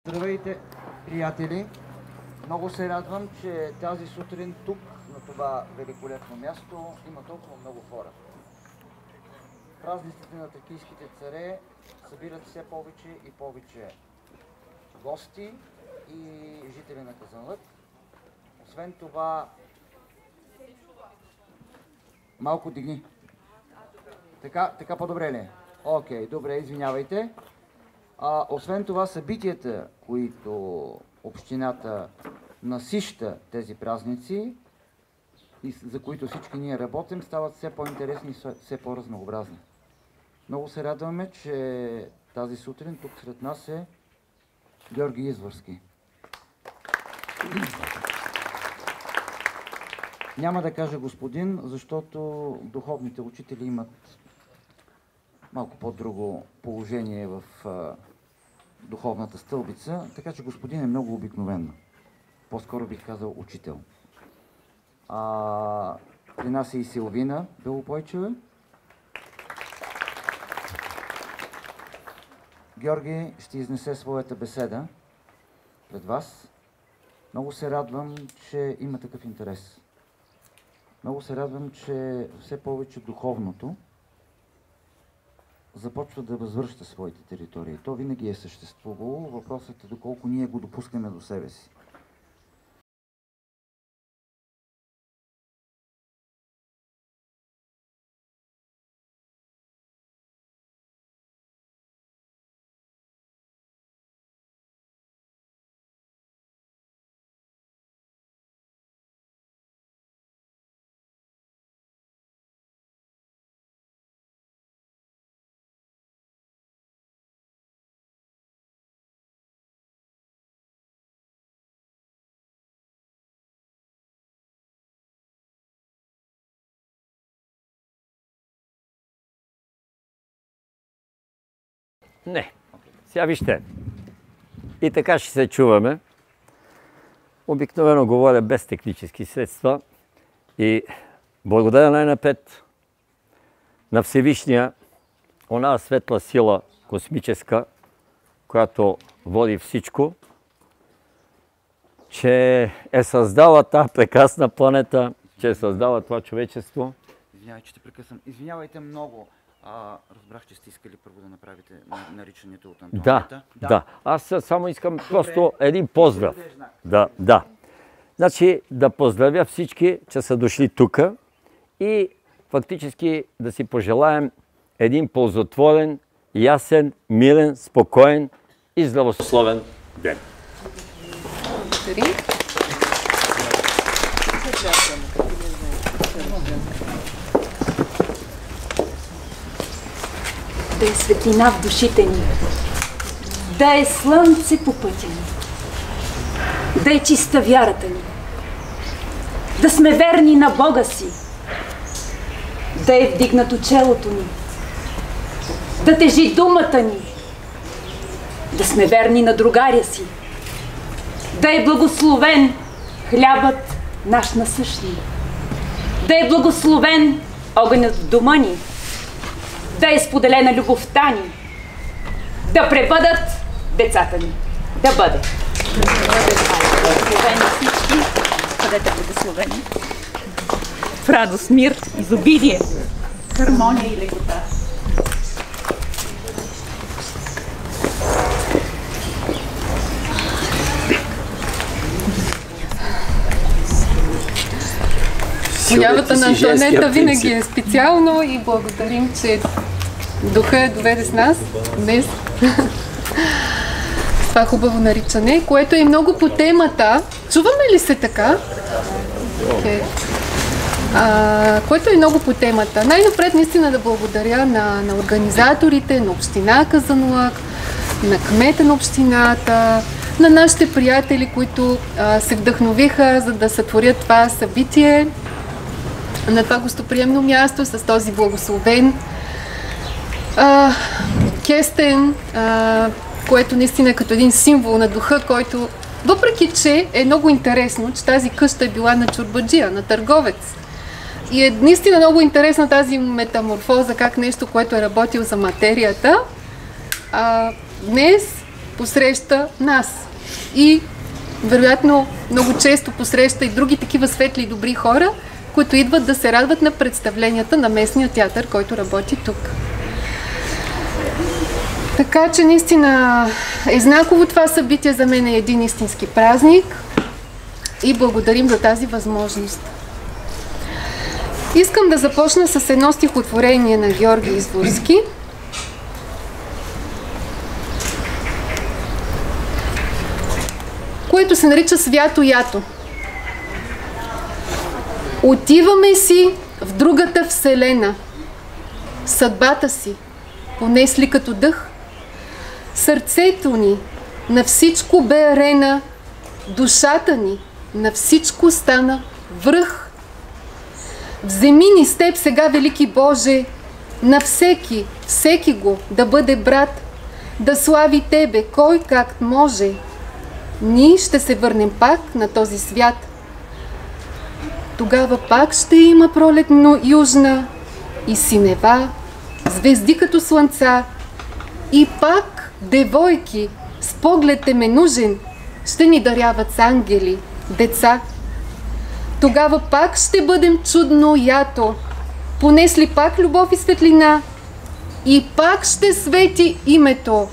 Здравейте, приятели! Много се радвам, че тази сутрин тук, на това великолепно място, има толкова много хора. Празниците на Тракийските царе събират все повече и повече гости и жители на Казанлък. Освен това, малко дигни. Така по-добре ли? Окей, добре, извинявайте. Освен това, събитията, които общината насища тези празници и за които всички ние работим, стават все по-интересни и все по-разнообразни. Много се радваме, че тази сутрин тук сред нас е Георги Извърски. Няма да кажа господин, защото духовните учители имат малко по-друго положение в духовната стълбица, така че господин е много обикновено. По-скоро бих казал учител. При нас е и Силвина Белопойчева. Георги ще изнесе своята беседа пред вас. Много се радвам, че има такъв интерес. Много се радвам, че все повече духовното започва да възвръща своите територии. То винаги е съществувало. Въпросът е доколко ние го допускаме до себе си. Не. Сега вижте. И така ще се чуваме. Обикновено говоря без технически средства и благодаря най-напред на Всевишния, оная светла сила космическа, която води всичко, че е създала тази прекрасна планета, че е създала това човечество. Извинявай, че те прекъсвам. Извинявайте много. Разбрах, че сте искали първо да направите наричането от Антонията. Да. Аз само искам просто един поздрав. Да. Значи да поздравя всички, че са дошли тук и фактически да си пожелаем един ползотворен, ясен, мирен, спокоен и здравословен ден. Да е светлина в душите ни, да е слънце по пътя ни, да е чиста вярата ни, да сме верни на Бога си, да е вдигнато челото ни, да тежи думата ни, да сме верни на другаря си, да е благословен хлябът наш насъщни, да е благословен огънят в дома ни, да е споделена любовта ни, да пребъдат децата ни, да бъдат. Благословени всички, бъдете благословени. В радост, мир, изобилие, хармония и лекота. Появата на Антонета винаги е специално и благодарим, че Духа доведе с нас днес. С това хубаво наричане, което е много по темата. Чуваме ли се така? Okay. Което е много по темата. Най-напред наистина да благодаря на организаторите, на община Казанлък, на кмета на общината, на нашите приятели, които се вдъхновиха, за да сътворят това събитие на това гостоприемно място с този благословен кестен, което наистина е като един символ на духа, който, въпреки че е много интересно, че тази къща е била на чорбаджия, на търговец. И е наистина много интересна тази метаморфоза, как нещо, което е работил за материята, днес посреща нас. И вероятно много често посреща и други такива светли и добри хора, които идват да се радват на представленията на местния театър, който работи тук. Така че наистина е знаково това събитие, за мен е един истински празник и благодарим за тази възможност. Искам да започна с едно стихотворение на Георги Изворски. Което се нарича Свято ято. Отиваме си в другата вселена. Съдбата си понесли като дъх. Сърцето ни на всичко бе арена. Душата ни на всичко стана връх. Вземи ни с теб сега, велики Боже, на всеки го да бъде брат, да слави Тебе, кой как може. Ние ще се върнем пак на този свят. Тогава пак ще има пролетно южна и синева, звезди като слънца, и пак девойки с поглед теменужен ще ни даряват с ангели деца. Тогава пак ще бъдем чудно ято, понесли пак любов и светлина, и пак ще свети името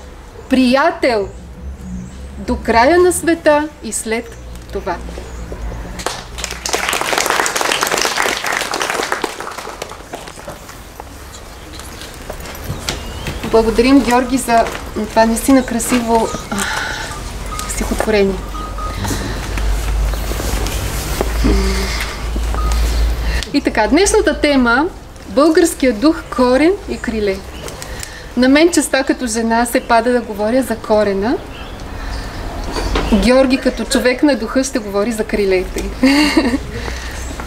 приятел до края на света и след това. Благодарим, Георги, за това наистина красиво стихотворение. И така, днешната тема – българския дух, корен и криле. На мен честа като жена се пада да говоря за корена. Георги като човек на духа ще говори за крилете.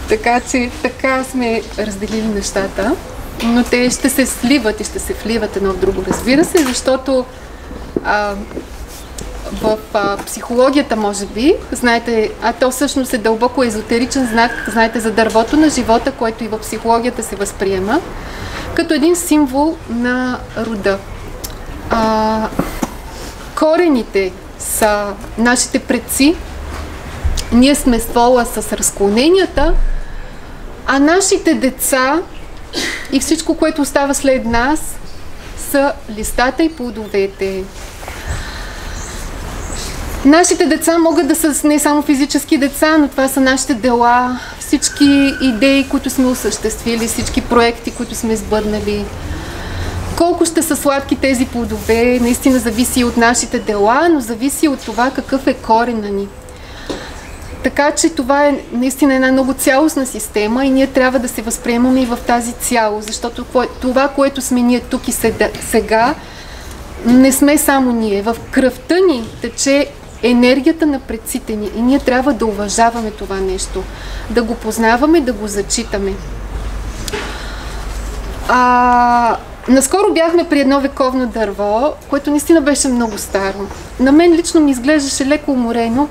Така че така сме разделили нещата. Но те ще се сливат и ще се вливат едно в друго, разбира се, защото в психологията, може би, знаете, а то всъщност е дълбоко езотеричен знак, знаете, за дървото на живота, което и в психологията се възприема, като един символ на рода. Корените са нашите предци, ние сме ствола с разклоненията, а нашите деца и всичко, което остава след нас, са листата и плодовете. Нашите деца могат да са не само физически деца, но това са нашите дела, всички идеи, които сме осъществили, всички проекти, които сме сбъднали. Колко ще са сладки тези плодове, наистина зависи от нашите дела, но зависи от това какъв е корена ни. Така че това е наистина една много цялостна система и ние трябва да се възприемаме и в тази цялост, защото това, което сме ние тук и сега, не сме само ние. В кръвта ни тече енергията на предците ни и ние трябва да уважаваме това нещо, да го познаваме, да го зачитаме. Наскоро бяхме при едно вековно дърво, което наистина беше много старо. На мен лично ми изглеждаше леко уморено.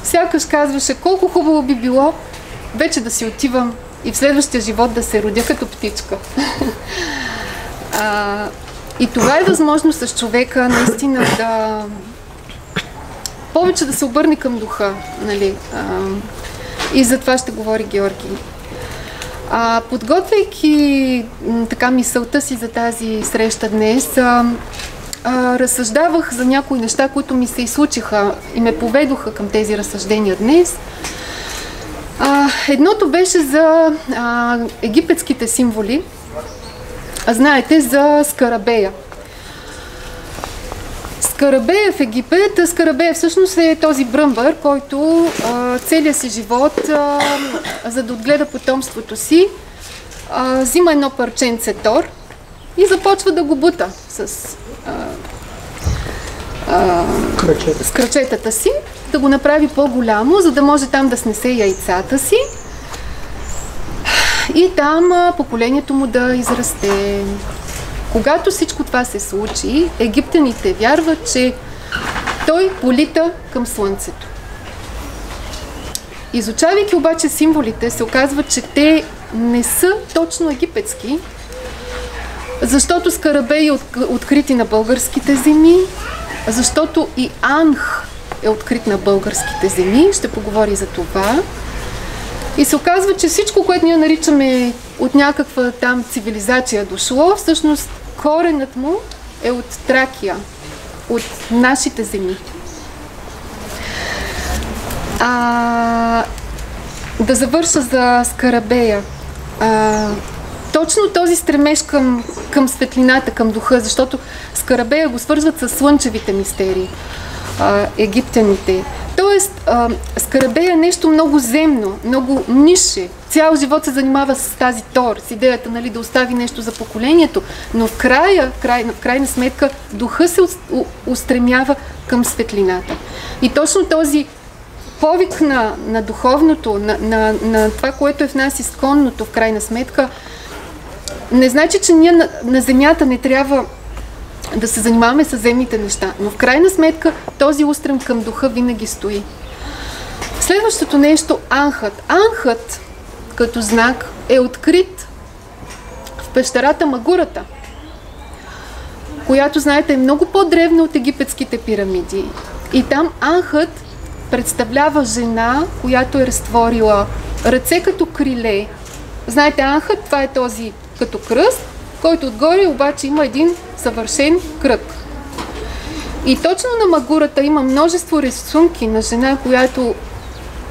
Сякаш казваше, колко хубаво би било вече да си отивам и в следващия живот да се родя като птичка. И това е възможно с човека наистина да повече да се обърне към духа. Нали? И за това ще говори Георги. Подготвяйки така мисълта си за тази среща днес, разсъждавах за някои неща, които ми се изслучиха и ме поведоха към тези разсъждения днес. Едното беше за египетските символи. Знаете за скарабея. Скарабея в Египет, скарабея всъщност е този бръмбър, който целият си живот, за да отгледа потомството си, взима едно парченце тор и започва да го бута с крачетата си, да го направи по-голямо, за да може там да снесе яйцата си и там поколението му да израсте. Когато всичко това се случи, египтяните вярват, че той полита към слънцето. Изучавайки обаче символите, се оказва, че те не са точно египетски, защото скарабеи открити на българските земи защото и Анх е открит на българските земи. Ще поговори за това. И се оказва, че всичко, което ние наричаме от някаква там цивилизация дошло, всъщност коренът му е от Тракия, от нашите земи. Да завърша за Скарабея. Точно този стремеж към светлината, към духа, защото Скарабея го свързват с слънчевите мистерии, египтяните. Тоест, Скарабея е нещо много земно, много нише. Цял живот се занимава с тази Тор, с идеята, нали, да остави нещо за поколението, но в крайна сметка духа се устремява към светлината. И точно този повик на духовното, на това, което е в нас изконното, в крайна сметка, не значи, че ние на земята не трябва да се занимаваме с земните неща, но в крайна сметка този устрем към духа винаги стои. Следващото нещо – Анхът. Анхът, като знак, е открит в пещерата Магурата, която, знаете, е много по-древна от египетските пирамиди. И там Анхът представлява жена, която е разтворила ръце като криле. Знаете, Анхът, това е този като кръст, който отгоре обаче има един съвършен кръг. И точно на Магурата има множество рисунки на жена, която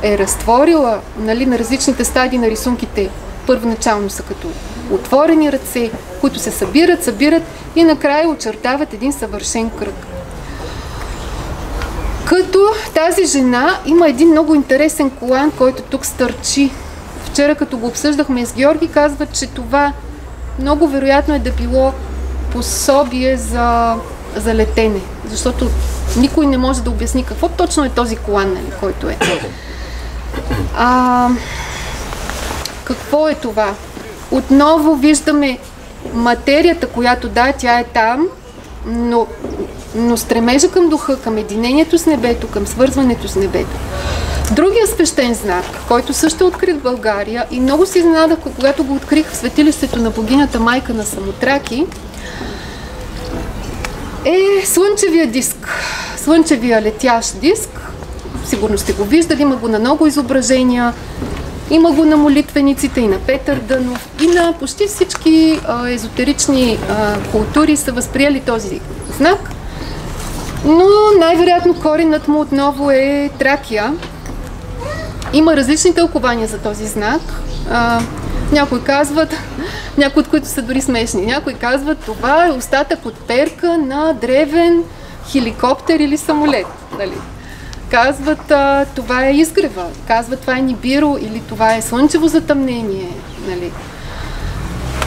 е разтворила, нали, на различните стадии на рисунките. Първоначално са като отворени ръце, които се събират и накрая очертават един съвършен кръг. Като тази жена има един много интересен колан, който тук стърчи. Вчера, като го обсъждахме с Георги, казва, че това много вероятно е да било пособие за летене, защото никой не може да обясни какво точно е този колан, нали, който е. Какво е това? Отново виждаме материята, която тя е там, но стремежа към духа, към единението с небето, към свързването с небето. Другия свещен знак, който също е открит в България и много се изненадах, когато го открих в светилището на богинята майка на Самотраки, е слънчевия диск, слънчевия летящ диск. Сигурно сте го виждали, има го на много изображения, има го на молитвениците и на Петър Дънов, и на почти всички езотерични култури са възприели този знак, но най-вероятно коренът му отново е Тракия. Има различни тълкования за този знак. Някои казват, някои от които са дори смешни, някои казват, това е остатък от перка на древен хеликоптер или самолет. Нали? Казват, това е изгрева, казват, това е Нибиро или това е слънчево затъмнение. Нали?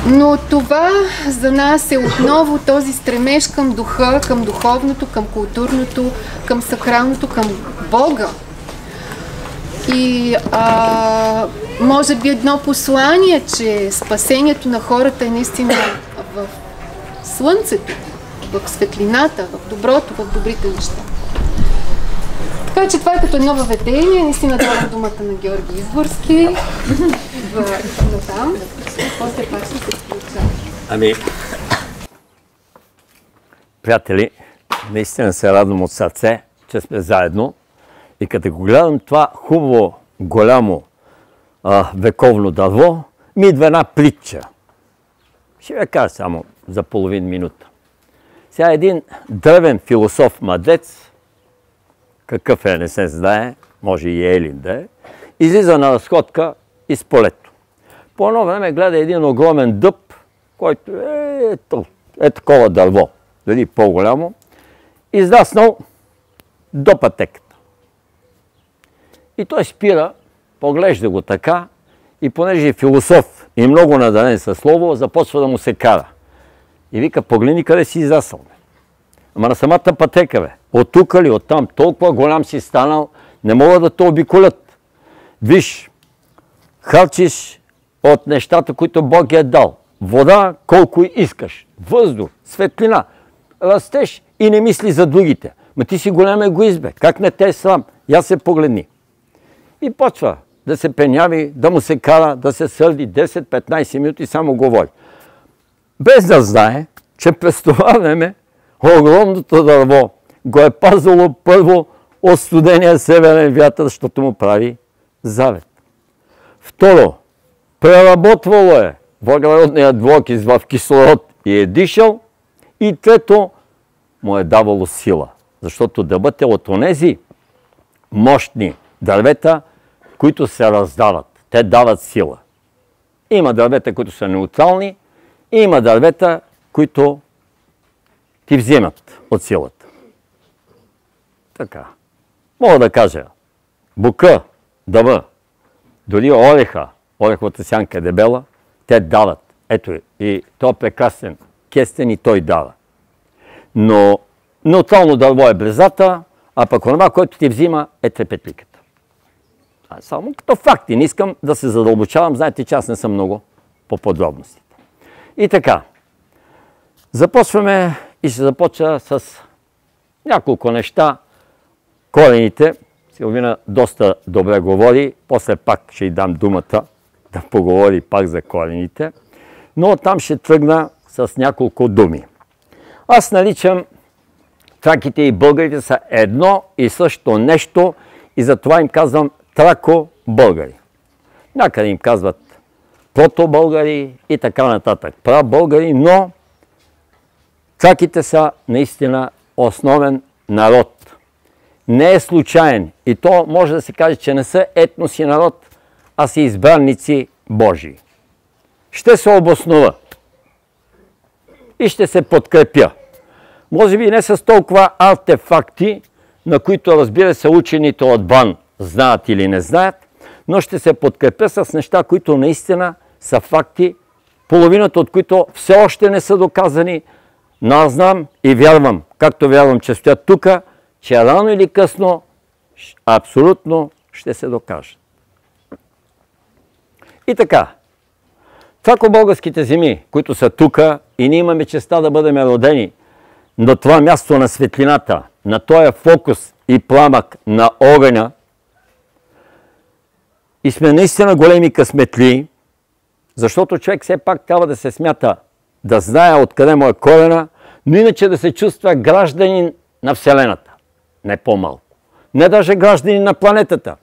Но това за нас е отново този стремеж към духа, към духовното, към културното, към сакралното, към Бога. И може би едно послание, че спасението на хората е наистина в слънцето, в светлината, в доброто, в добрите неща. Така че това е като едно въведение. Наистина давам думата на Георги Изборски. Там. После пак ще се включа. Приятели, наистина се радвам от сърце, че сме заедно. И като го гледам това хубаво, голямо вековно дърво, ми идва една притча. Ще ви кажа само за половин минута. Сега един древен философ мъдрец, какъв е, не се знае, може и Елин да е, излиза на разходка из полето. По едно време гледа един огромен дъб, който е такова дърво, дали по-голямо, израснал до пътеката. И той спира, поглежда го така и понеже е философ и много надарен със слово, започва да му се кара. И вика, погледни къде си израснал. Ама на самата пътека, бе. От тук ли, от там, толкова голям си станал, не могат да те обиколят. Виж, харчиш от нещата, които Бог е дал. Вода, колко искаш. Въздух, светлина. Растеш и не мисли за другите. Ма ти си голям егоист, бе. Как не те е срам? Я се погледни. И почва да се пеняви, да му се кара, да се сърди 10-15 минути, само говори. Без да знае, че през това време огромното дърво го е пазало първо от студения северен вятър, защото му прави завет. Второ, преработвало е въглеродният двуокис в кислород и е дишал. И трето, му е давало сила, защото дъбът е от онези мощни дървета, които се раздават. Те дават сила. Има дървета, които са неутрални, и има дървета, които ти взимат от силата. Така. Мога да кажа, бука, дъба, дори ореха, ореховата сянка е дебела, те дават. Ето и той е прекрасен кестен и той дава. Но неутрално дърво е брезата, а пък онова, което ти взима, е трепетликата. Само като факти. Не искам да се задълбочавам. Знаете, че аз не съм много по подробностите. И така. Започваме и ще започна с няколко неща. Корените. Силвина доста добре говори. После пак ще й дам думата да поговори пак за корените. Но там ще тръгна с няколко думи. Аз наричам траките и българите са едно и също нещо и затова им казвам трако-българи. Някъде им казват прото-българи и така нататък. Пра-българи, но траките са наистина основен народ. Не е случайен и то може да се каже, че не са етнос и народ, а са избранници Божии. Ще се обоснова и ще се подкрепя. Може би не с толкова артефакти, на които, разбира се, учените от БАН знаят или не знаят, но ще се подкрепя с неща, които наистина са факти, половината от които все още не са доказани, но аз знам и вярвам, както вярвам, че стоят тук, че рано или късно абсолютно ще се докажат. И така, трако-българските земи, които са тук и ние имаме честа да бъдем родени на това място на светлината, на този фокус и пламък на огъня, и сме наистина големи късметли, защото човек все пак трябва да се смята, да знае откъде му е корена, но иначе да се чувства гражданин на Вселената. Не по-малко. Не даже гражданин на планетата.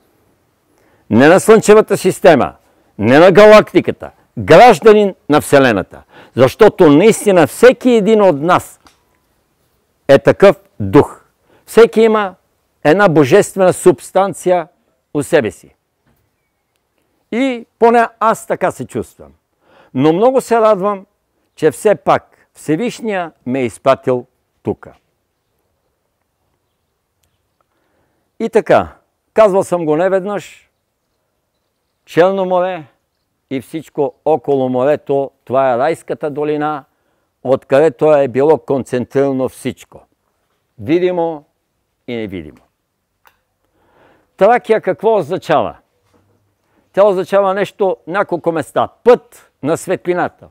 Не на Слънчевата система. Не на галактиката. Гражданин на Вселената. Защото наистина всеки един от нас е такъв дух. Всеки има една божествена субстанция у себе си. И поне аз така се чувствам. Но много се радвам, че все пак Всевишния ме е изпратил тук. И така, казвал съм го неведнъж, Черно море и всичко около морето, това е райската долина, откъдето е било концентрирано всичко. Видимо и невидимо. Тракия какво означава? Тя означава нещо, няколко места. Път на светлината.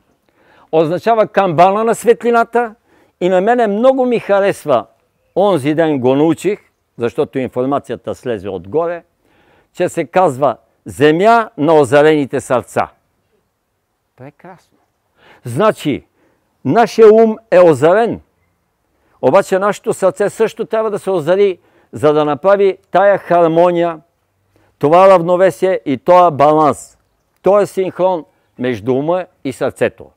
Означава камбана на светлината и на мене много ми харесва, онзи ден го научих, защото информацията слезе отгоре, че се казва земя на озарените сърца. Прекрасно. Значи, нашия ум е озарен, обаче нашето сърце също трябва да се озари, за да направи тая хармония, това равновесие и този баланс, този синхрон между ума и сърцето.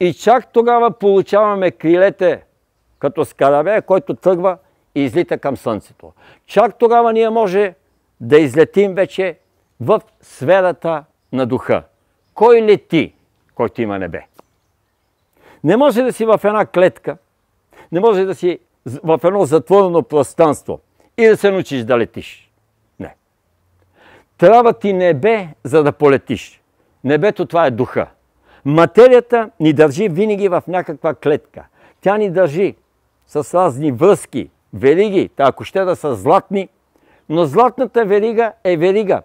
И чак тогава получаваме крилете, като скарабея, който тръгва и излита към Слънцето. Чак тогава ние може да излетим вече в сферата на духа. Кой лети, който има небе? Не може да си в една клетка, не може да си в едно затворено пространство и да се научиш да летиш. Не. Трябва ти небе, за да полетиш. Небето това е духа. Материята ни държи винаги в някаква клетка. Тя ни държи с разни връзки, вериги, ако ще да са златни, но златната верига е верига.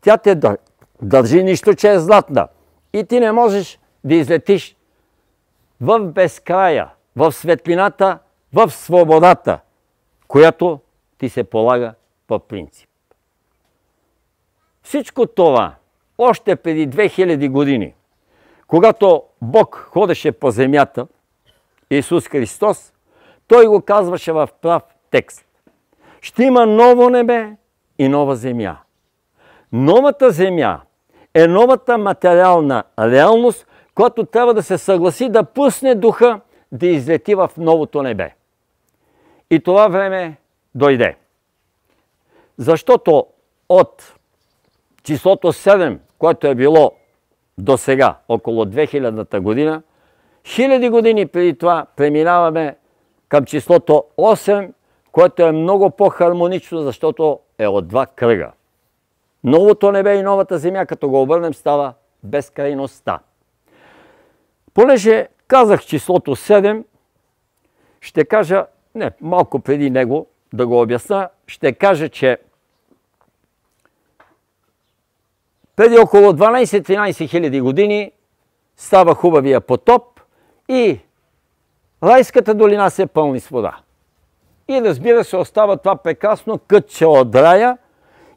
Тя те държи нищо, че е златна. И ти не можеш да излетиш в безкрая, в светлината, в свободата, която ти се полага по принцип. Всичко това, още преди 2000 години, когато Бог ходеше по земята, Исус Христос, той го казваше в прав текст. Ще има ново небе и нова земя. Новата земя е новата материална реалност, която трябва да се съгласи да пусне духа да излети в новото небе. И това време дойде. Защото от числото 7, което е било до сега, около 2000-та година, хиляди години преди това преминаваме към числото 8, което е много по-хармонично, защото е от два кръга. Новото небе и новата земя, като го обърнем, става безкрайността. Понеже казах числото 7, ще кажа, малко преди него да го обясна, ще кажа, че преди около 12-13 хиляди години става хубавия потоп и райската долина се пълни с вода. И разбира се, остава това прекрасно кътче от рая.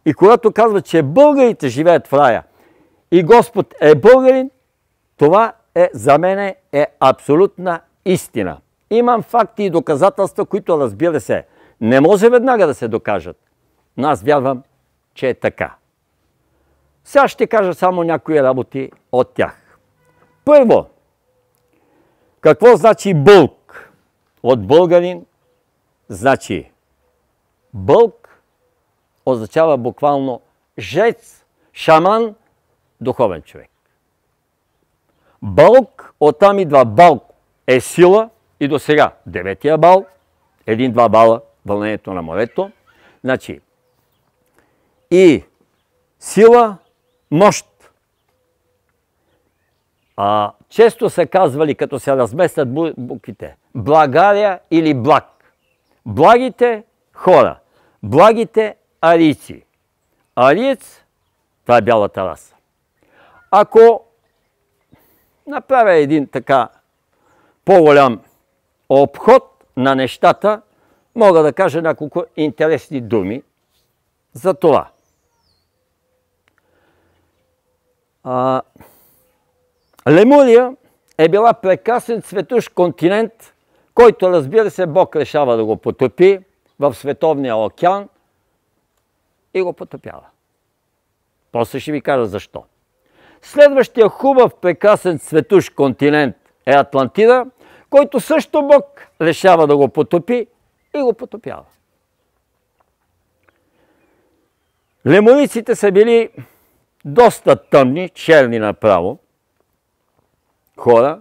И когато казва, че българите живеят в рая и Господ е българин, това за мен е абсолютна истина. Имам факти и доказателства, които, разбира се, не може веднага да се докажат. Но аз вярвам, че е така. Сега ще кажа само някои работи от тях. Първо, какво значи бълг? От българин значи бълг означава буквално жрец, шаман, духовен човек. Бълг, оттам идва бал е сила и до сега 9-тия бал, 1-2 бала, вълнението на морето. Значи и сила, мощ. Често са казвали, като се разместят буквите, Благария или благ. Благите хора, благите арийци. Ариец, това е бялата раса. Ако направя един така по-голям обход на нещата, мога да кажа няколко интересни думи за това. Лемурия е била прекрасен цветущ континент, който, разбира се, Бог решава да го потопи в Световния океан и го потопява. После ще ви кажа защо. Следващия хубав, прекрасен цветущ континент е Атлантида, който също Бог решава да го потопи и го потопява. Лемурийците са били доста тъмни, черни направо хора,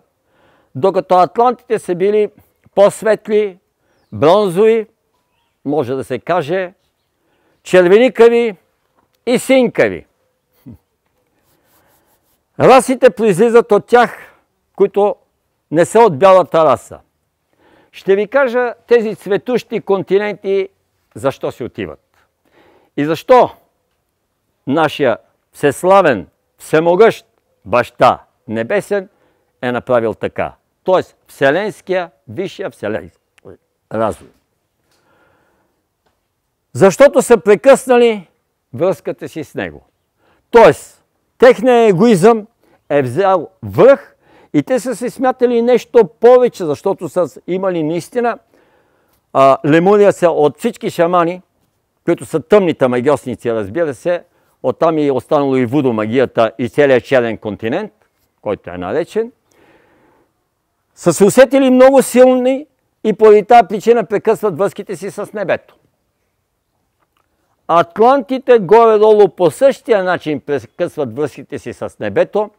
докато атлантите са били по-светли, бронзови, може да се каже, червеникави и синкави. Расите произлизат от тях, които не са от бялата раса. Ще ви кажа тези цветущи континенти защо се отиват. И защо нашия всеславен, всемогъщ баща небесен е направил така. Тоест, вселенския, висшия вселенски разум. Защото са прекъснали връзката си с него. Тоест, техният егоизъм е взял връх и те са се смятали нещо повече, защото са имали наистина Лемурия са от всички шамани, които са тъмните магиосници, разбира се, оттам е останало и вудомагията и целият черен континент, който е наречен, са се усетили много силни и поради тази причина прекъсват връзките си с небето. Атлантите горе-долу по същия начин прекъсват връзките си с небето,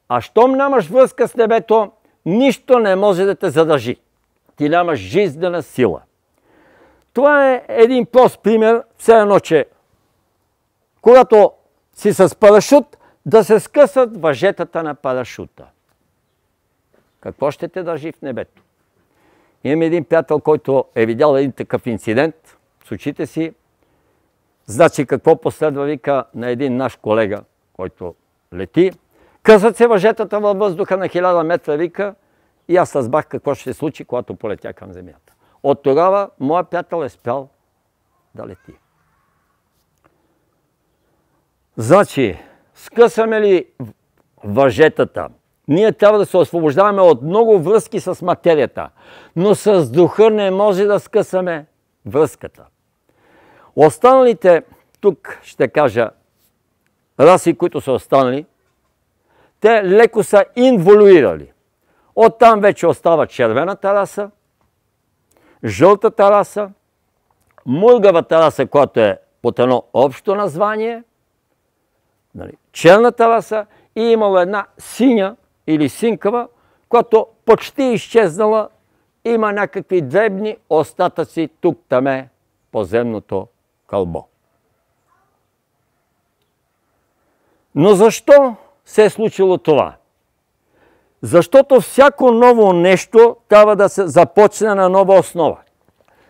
а щом нямаш връзка с небето, нищо не може да те задържи. Ти нямаш жизнена сила. Това е един прост пример, все едно, че когато си с парашут, да се скъсат въжетата на парашута. Какво ще те държи в небето? Имам един приятел, който е видял един такъв инцидент с очите си. Значи какво последва, вика, на един наш колега, който лети. Късат се въжетата във въздуха на 1000 метра, вика, и аз разбрах какво ще се случи, когато полетя към земята. От тогава моят приятел е спял да лети. Значи, скъсаме ли въжетата, Ние трябва да се освобождаваме от много връзки с материята, но с духа не може да скъсаме връзката. Останалите, тук ще кажа, раси, които са останали, те леко са инволюирали. Оттам вече остава червената раса, жълтата раса, мургавата раса, която е под едно общо название, черната раса и имало една синя или синкава, която почти изчезнала, има някакви дребни остатъци тук-таме по земното кълбо. Но защо се е случило това? Защото всяко ново нещо трябва да се започне на нова основа.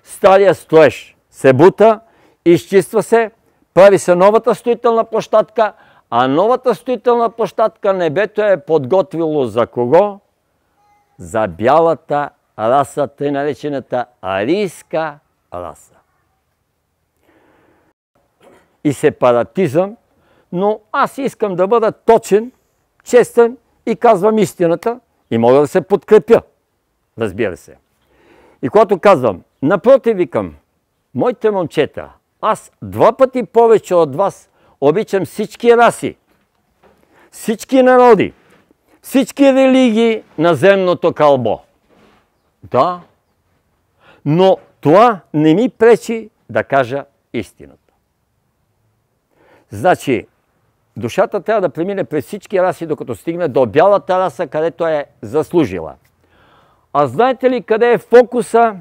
Стария строеж се бута, изчиства се, прави се новата строителна площадка, а новата строителна площадка небето е подготвило за кого? За бялата раса, тъй наречената арийска раса. И сепаратизъм, но аз искам да бъда точен, честен и казвам истината и мога да се подкрепя. Разбира се. И когато казвам, напротив викам, моите момчета, аз 2 пъти повече от вас обичам всички раси, всички народи, всички религии на земното кълбо. Да, но това не ми пречи да кажа истината. Значи, душата трябва да премине през всички раси, докато стигне до бялата раса, където е заслужила. А знаете ли къде е фокуса,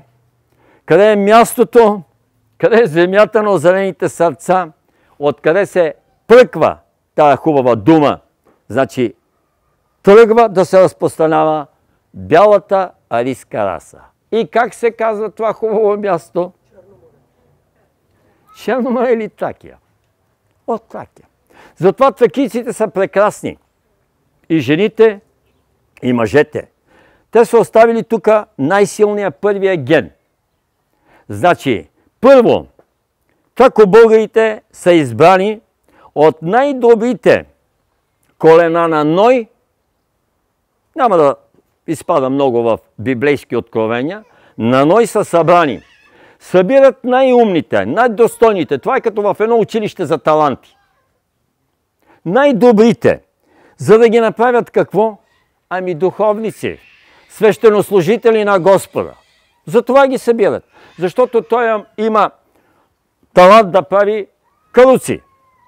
къде е мястото, къде е земята на озелените сърца, откъде се пръква тая хубава дума? Значи, тръгва да се разпространява бялата арийска раса. И как се казва това хубаво място? Черно море или Тракия? От Тракия. Затова тракийците са прекрасни. И жените, и мъжете. Те са оставили тук най-силния първия ген. Значи, първо, тракобългарите са избрани от най-добрите колена на Ной. Няма да изпада много в библейски откровения. На Ной са събрани. Събират най-умните, най-достойните. Това е като в едно училище за таланти. Най-добрите. За да ги направят какво? Ами духовници. Свещенослужители на Господа. Затова ги събират. Защото той има талант да прави каруци.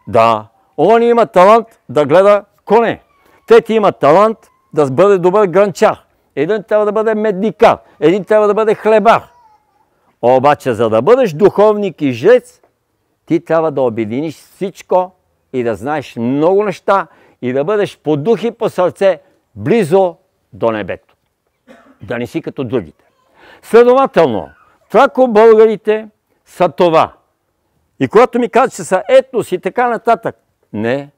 Да. Он има талант да гледа коне. Трети има талант да бъде добър гранчар. Един трябва да бъде медникар. Един трябва да бъде хлебар. Обаче, за да бъдеш духовник и жрец, ти трябва да обединиш всичко и да знаеш много неща и да бъдеш по дух и по сърце близо до небето. Да не си като другите. Следователно, тракобългарите са това. И когато ми казват, че са етнос и така нататък, не.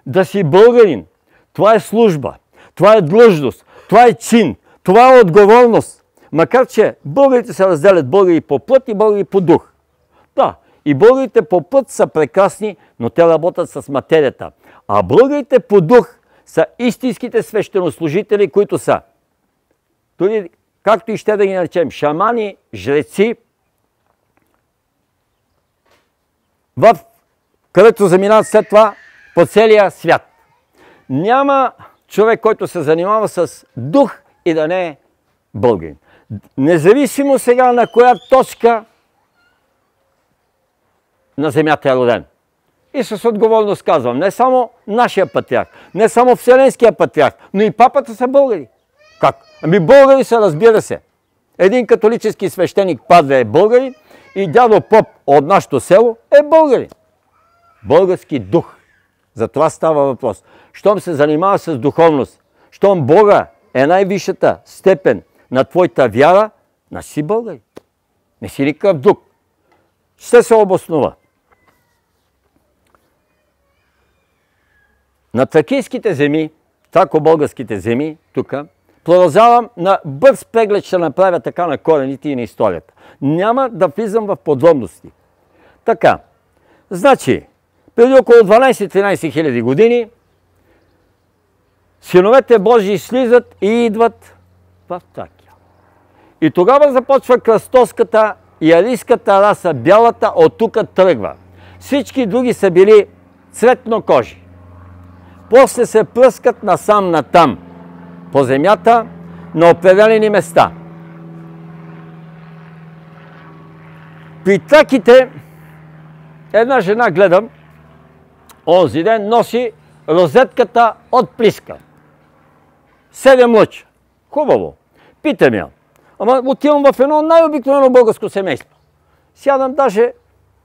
Да си българин, това е служба, това е длъжност, това е чин, това е отговорност. Макар че българите се разделят българи по плът и българи по дух. Да, и българите по плът са прекрасни, но те работят с материята. А българите по дух са истинските свещенослужители, които са, дори както и ще да ги наречем, шамани, жреци, където заминават след това по целия свят. Няма човек, който се занимава с дух и да не е българин. Независимо сега на коя точка на земята е роден. И с отговорност казвам, не само нашия патриарх, не само Вселенския патриарх, но и папата са българи. Как? Ами българи са, разбира се. Един католически свещеник падре е българин и дядо поп от нашето село е българин. Български дух. За това става въпрос. Щом се занимава с духовност, щом Бога е най-висшата степен на твоята вяра, на си българин. Не си никакъв друг. Ще се обоснова. На тракийските земи, трако-българските земи, тук, продължавам на бърз преглед, ще направя така на корените и на историята. Няма да влизам в подробности. Така, значи, преди около 12-13 хиляди години синовете Божии слизат и идват в Тракия. И тогава започва кръстовската и арийската раса, бялата, от тук тръгва. Всички други са били цветнокожи. После се пръскат насам-натам по земята на определени места. При траките една жена, гледам, онзи ден носи розетката от плиска. 7 лъча. Хубаво. Питам я. Ама отивам в едно най-обикновено българско семейство. Сядам, даже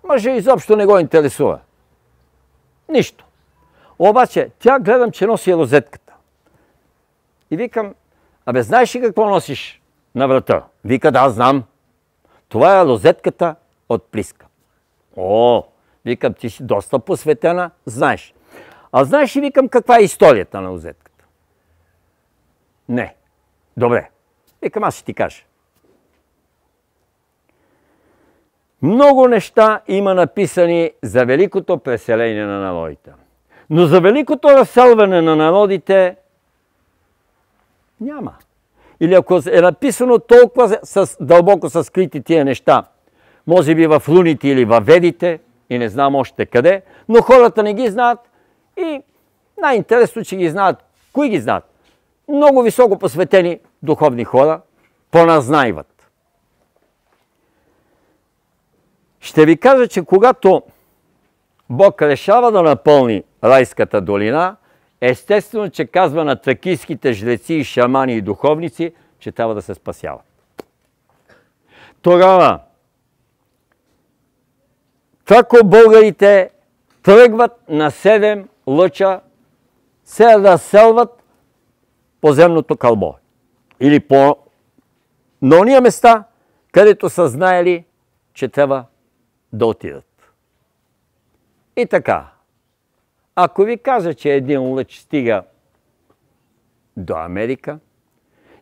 мъжа изобщо не го интересува. Нищо. Обаче, тя гледам, че носи розетката. И викам, абе, знаеш ли какво носиш на врата? Вика, да, знам. Това е розетката от плиска. О, викам, ти си доста посветена, знаеш. А знаеш ли, викам, каква е историята на розетката? Не. Добре. Викам, аз ще ти кажа. Много неща има написани за великото преселение на народите. Но за великото разселване на народите няма. Или ако е написано толкова дълбоко са скрити тия неща, може би в руните или в ведите, и не знам още къде, но хората не ги знаят и най-интересно, че ги знаят. Кои ги знаят? Много високо посветени духовни хора поназнайват. Ще ви кажа, че когато Бог решава да напълни райската долина, естествено, че казва на тракийските жреци и шамани и духовници, че трябва да се спасяват. Тогава трако-българите тръгват на 7 лъча, се разселват по земното кълбо. Или на ония места, където са знаели, че трябва да отидат. И така, ако ви кажа, че един лъч стига до Америка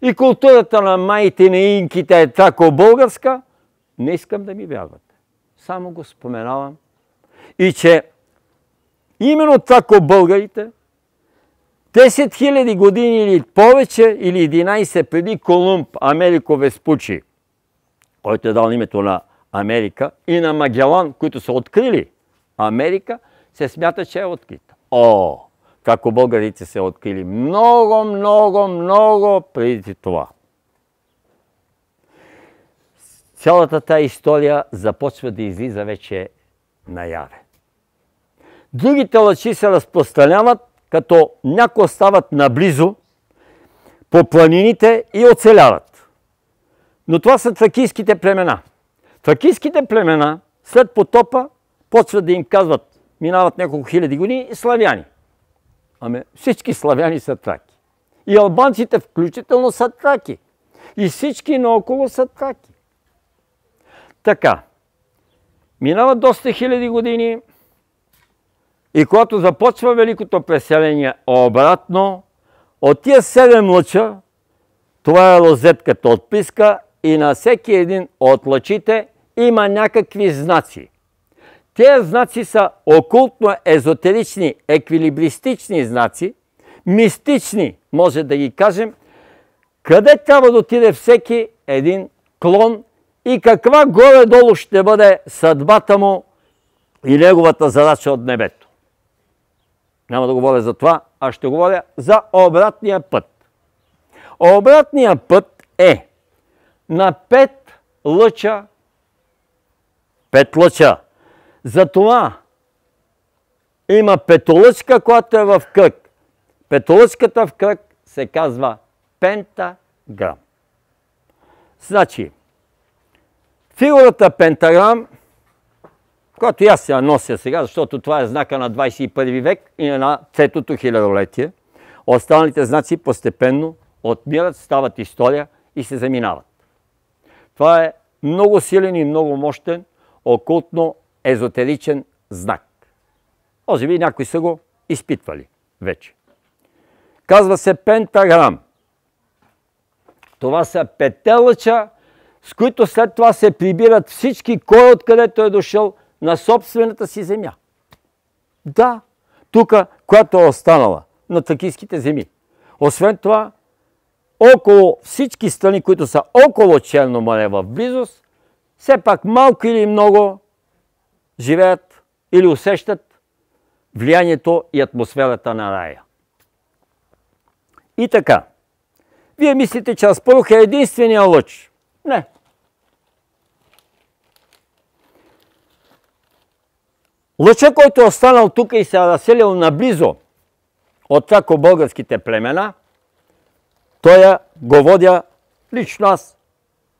и културата на майите и на инките е трако-българска, не искам да ми вярвате. Само го споменавам. И че именно трако-българите 10 000 години или повече, или 11 преди Колумб Америко Веспучи, който е дал името на Америка, и на Магелан, които са открили Америка, се смята, че е открита. О, како българите се открили много, много, много преди това. Цялата тая история започва да излиза вече наяве. Другите лъчи се разпространяват, като някои остават наблизо по планините и оцеляват. Но това са тракийските племена. Тракийските племена след потопа почват да им казват, минават няколко хиляди години, славяни. Ами всички славяни са траки. И албанците включително са траки. И всички наоколо са траки. Така, минават доста хиляди години и когато започва великото преселение обратно, от тия 7 лъча, това е розетката от плиска и на всеки един от лъчите има някакви знаци. Тези знаци са окултно-езотерични, еквилибристични знаци, мистични, може да ги кажем, къде трябва да отиде всеки един клон и каква горе-долу ще бъде съдбата му и неговата задача от небето. Няма да говоря за това, а ще говоря за обратния път. Обратният път е на 5 лъча. 5 лъча. Затова има петолъчка, която е в кръг. Петолъчката в кръг се казва пентаграм. Значи, фигурата пентаграм, която и аз се нося сега, защото това е знака на 21 век и на третото хилядолетие, останалите знаци постепенно отмират, стават история и се заминават. Това е много силен и много мощен окултно-езотеричен знак. Може би някои са го изпитвали вече. Казва се пентаграм. Това са 5 лъча, с които след това се прибират всички, кой откъдето е дошъл на собствената си земя. Да, тук, която е останала на тракийските земи. Освен това, около всички страни, които са около Черно море в близост, все пак малко или много живеят или усещат влиянието и атмосферата на рая. И така, вие мислите, че Аспарух е единствения лъч. Не. Лъча, който е останал тук и се е разселил наблизо от трако българските племена, той го водя лично аз.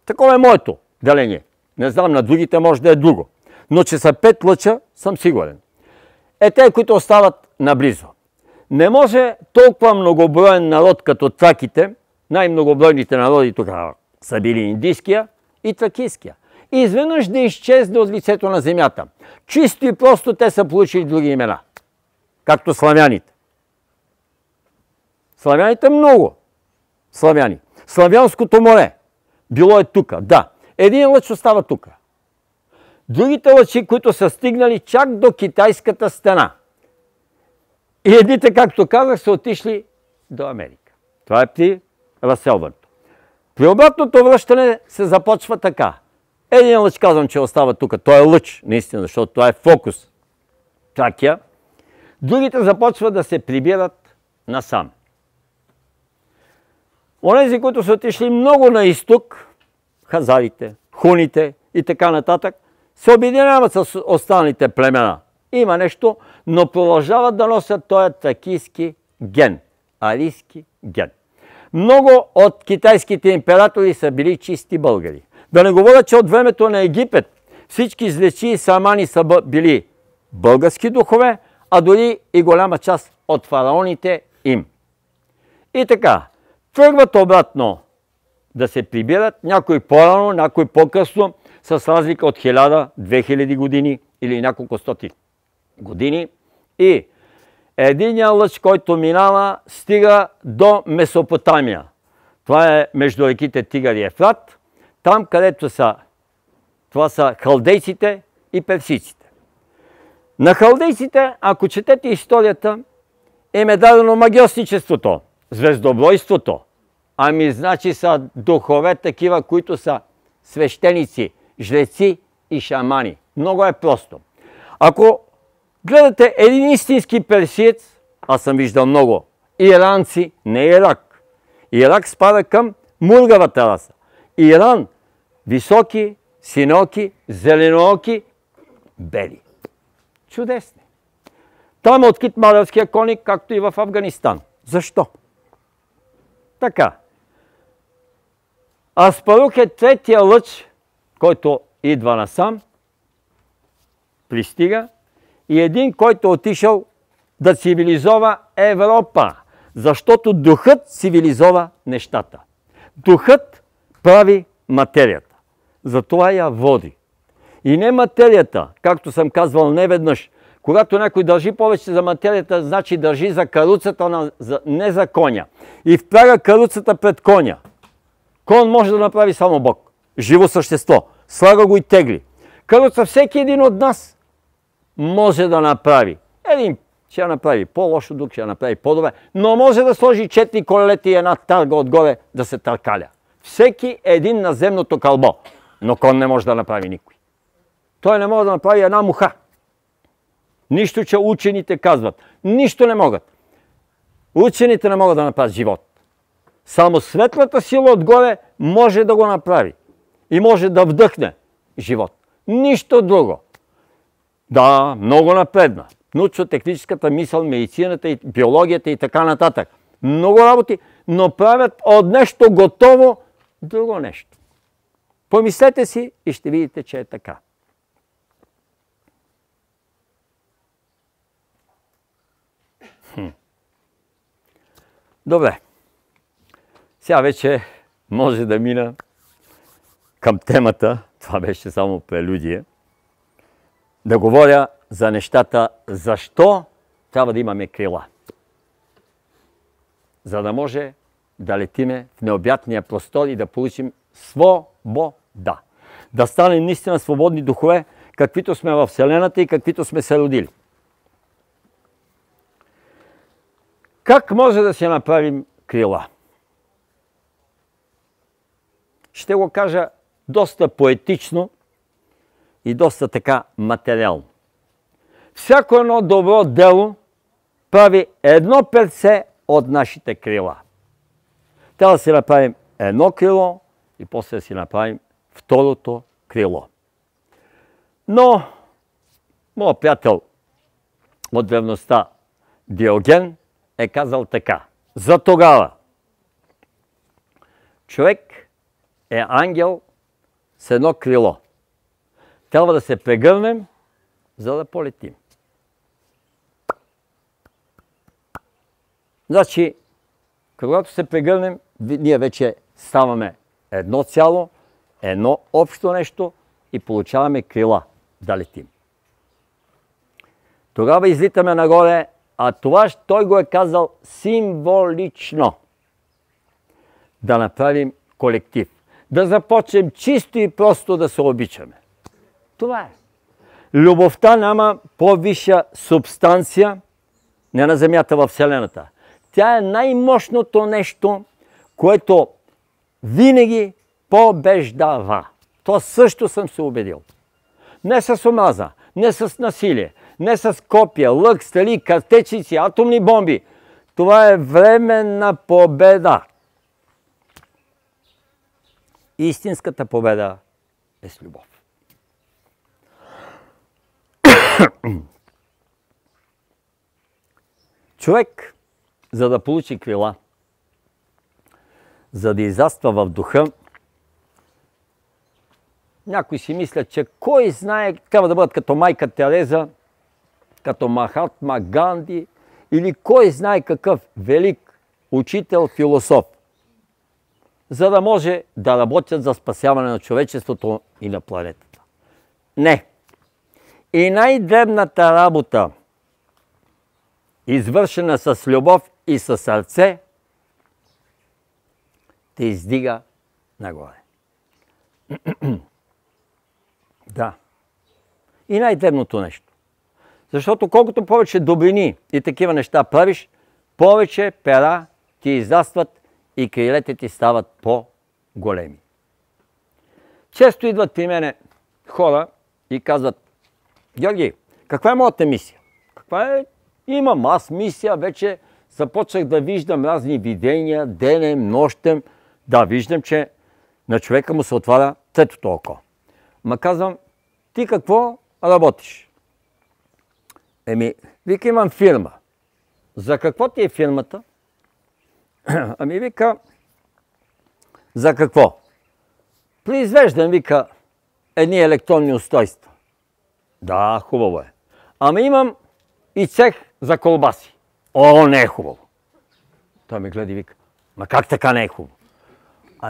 Такова е моето деление. Не знам, на другите може да е друго. Но че са 5 лъча, съм сигурен. Те, които остават наблизо. Не може толкова многоброен народ като траките, най-многобройните народи тогава са били индийския и тракийския. И изведнъж да изчезне от лицето на земята. Чисто и просто те са получили други имена. Както славяните. Славяните много. Славяни. Славянското море. Било е тука. Да. Един лъч остава тука. Другите лъчи, които са стигнали чак до китайската стена. И едните, както казах, са отишли до Америка. Това е при разселването. При обратното връщане се започва така. Един лъч казвам, че остава тук. Той е лъч, наистина, защото това е фокус. Тракия. Другите започват да се прибират насам. Онези, които са отишли много на изток, хазарите, хуните и така нататък, се обединяват с останалите племена. Има нещо, но продължават да носят този тракийски ген, арийски ген. Много от китайските императори са били чисти българи. Да не говоря, че от времето на Египет всички злечи и самани са били български духове, а дори и голяма част от фараоните им. И така, тръгват обратно да се прибират, някой по-рано, някой по-късно, с разлика от 1000-2000 години или няколко стоти години. И единият лъч, който минава, стига до Месопотамия. Това е между реките Тигър и Ефрат, там където това са халдейците и персийците. На халдейците, ако четете историята, им е дадено магиосничеството, звездобройството. Ами значи са духове такива, които са свещеници, жреци и шамани. Много е просто. Ако гледате един истински персиец, аз съм виждал много иранци, не Ирак. Ирак спада към мургавата раса. Иран, високи, синоки, зеленооки, бели. Чудесни. Там е открит Маралския коник, както и в Афганистан. Защо? Така. Аспарух е третия лъч, който идва насам, пристига, и един, който отишъл да цивилизова Европа, защото духът цивилизова нещата. Духът прави материята. Затова я води. И не материята, както съм казвал неведнъж. Когато някой държи повече за материята, значи държи за каруцата, не за коня. И впряга каруцата пред коня. Кон може да направи само Бог. Живо същество. Слага го и тегли. Каруца всеки един от нас може да направи. Един ще я направи по-лошо, друг ще я направи по-добре. Но може да сложи 4 колелета и една тарга отгоре да се търкаля. Всеки един на земното кълбо. Но кон не може да направи никой. Той не може да направи една муха. Нищо, че учените казват. Нищо не могат. Учените не могат да направят живот. Само светлата сила отгоре може да го направи. И може да вдъхне живот. Нищо друго. Да, много напредна. Научно-техническата мисъл, медицината, и биологията и така нататък. Много работи, но правят от нещо готово друго нещо. Помислете си и ще видите, че е така. Добре. Сега вече може да мина към темата, това беше само прелюдия, да говоря за нещата, защо трябва да имаме крила. За да може да летиме в необятния простор и да получим свобода. Да станем наистина свободни духове, каквито сме в Вселената и каквито сме се родили. Как може да си направим крила. Ще го кажа доста поетично и доста така материално. Всяко едно добро дело прави едно перце от нашите крила. Трябва да си направим едно крило и после да си направим второто крило. Но моят приятел от древността Диоген е казал така. За тогава човек е ангел с едно крило. Трябва да се прегърнем, за да полетим. Значи, когато се прегърнем, ние вече ставаме едно цяло, едно общо нещо и получаваме крила да летим. Тогава излитаме нагоре, а това той го е казал символично. Да направим колектив. Да започнем чисто и просто да се обичаме. Това е. Любовта няма по-висша субстанция не на Земята, във Вселената. Тя е най-мощното нещо, което винаги побеждава. То също съм се убедил. Не с омраза, не с насилие, не с копия, лък, стали, картечици, атомни бомби. Това е временна победа. Истинската победа е с любов. Човек, за да получи крила, за да израства в духа, някои си мислят, че кой знае, трябва да бъдат като майка Тереза, като Махатма Ганди или кой знае какъв велик учител, философ, за да може да работят за спасяване на човечеството и на планетата. Не. И най-дребната работа, извършена с любов и със сърце, те издига нагоре. Да. И най-дребното нещо. Защото колкото повече добрини и такива неща правиш, повече пера ти израстват и крилете ти стават по-големи. Често идват при мене хора и казват: Георги, каква е моята мисия? Каква е? Имам аз мисия, вече започнах да виждам разни видения, денем, нощем. Да, виждам, че на човека му се отваря третото око. Ма казвам: ти какво работиш? Вика, имам фирма. За какво ти е фирмата? Вика, за какво? Произвеждам, вика, едни електронни устройства. Да, хубаво е. Имам и цех за колбаси. О, не е хубаво. Той ме гледа и вика: ма как така не е хубаво?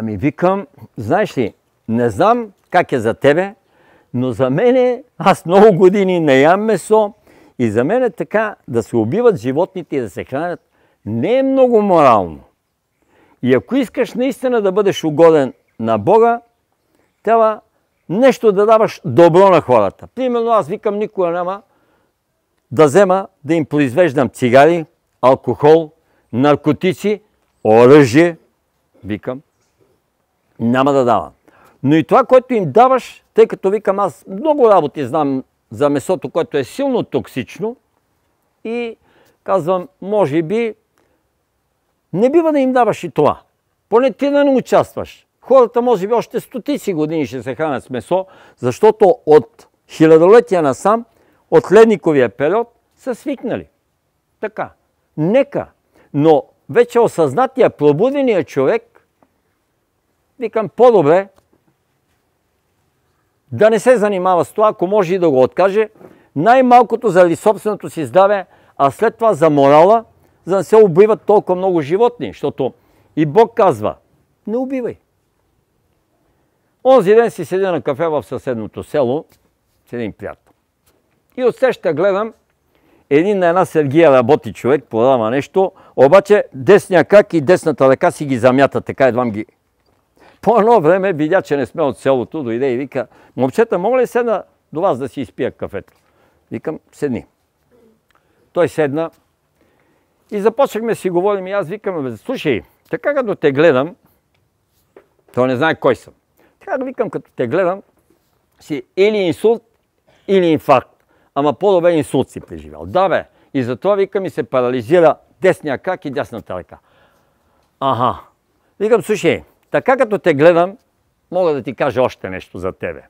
Викам, знаеш ли, не знам как е за тебе, но за мен аз много години не ям месо и за мен така да се убиват животните и да се хранят не е много морално. И ако искаш наистина да бъдеш угоден на Бога, трябва нещо да даваш добро на хората. Примерно аз викам, никога няма да взема да им произвеждам цигари, алкохол, наркотици, оръжие. Викам, няма да давам. Но и това, което им даваш, тъй като викам, аз много работи знам за месото, което е силно токсично, и казвам, може би не бива да им даваш и това. Поне ти да не участваш. Хората може би още стотици години ще се хранят с месо, защото от хилядолетия насам, от ледниковия период, са свикнали. Така. Нека. Но вече осъзнатия, пробудения човек, викам, по-добре да не се занимава с това, ако може и да го откаже, най-малкото заради собственото си здраве, а след това за морала, за да не се убиват толкова много животни, защото и Бог казва, не убивай. Онзи ден си седя на кафе в съседното село с един приятел. И отсеща гледам, един на една Сергия работи човек, продава нещо, обаче десния крак и десната ръка си ги замята, така едвам ги. По едно време видя, че не сме от селото, дойде и вика, момчета, мога ли седна до вас да си изпия кафето? Викам, седни. Той седна И започнахме си говорим и аз викам, слушай, така като те гледам, той не знае кой съм. Така да викам, като те гледам, си или инсулт, или инфаркт. Ама по-добре инсулт си преживял. Да бе, и затова викам и се парализира десния крак и дясната ръка. Аха. Викам, слушай, така като те гледам, мога да ти кажа още нещо за тебе.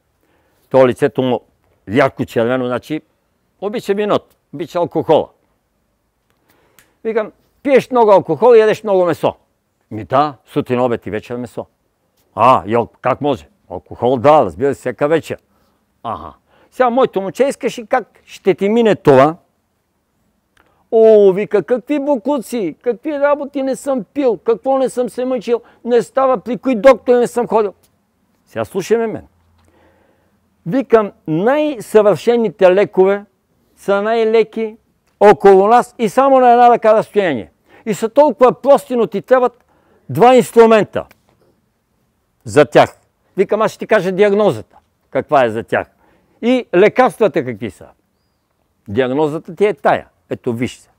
То лицето му ярко червено, значи обича виното, обича алкохола. Викам, пиеш много алкохол и ядеш много месо. Ми да, сутрин, обед и вечер месо. Как може? Алкохол, да, разбира се, всяка вечер. Ага. Сега моето момче искаш и как ще ти мине това? Вика, какви буклуци, какви работи не съм пил, какво не съм се мъчил, не става, при кои доктори не съм ходил. Сега слушаме мен. Викам, най-съвършените лекове са най-леки около нас и само на една ръка разстояние. И са толкова прости, но ти трябват два инструмента за тях. Викам, аз ще ти кажа диагнозата, каква е за тях. И лекарствата какви са. Диагнозата ти е тая. Ето, виж се.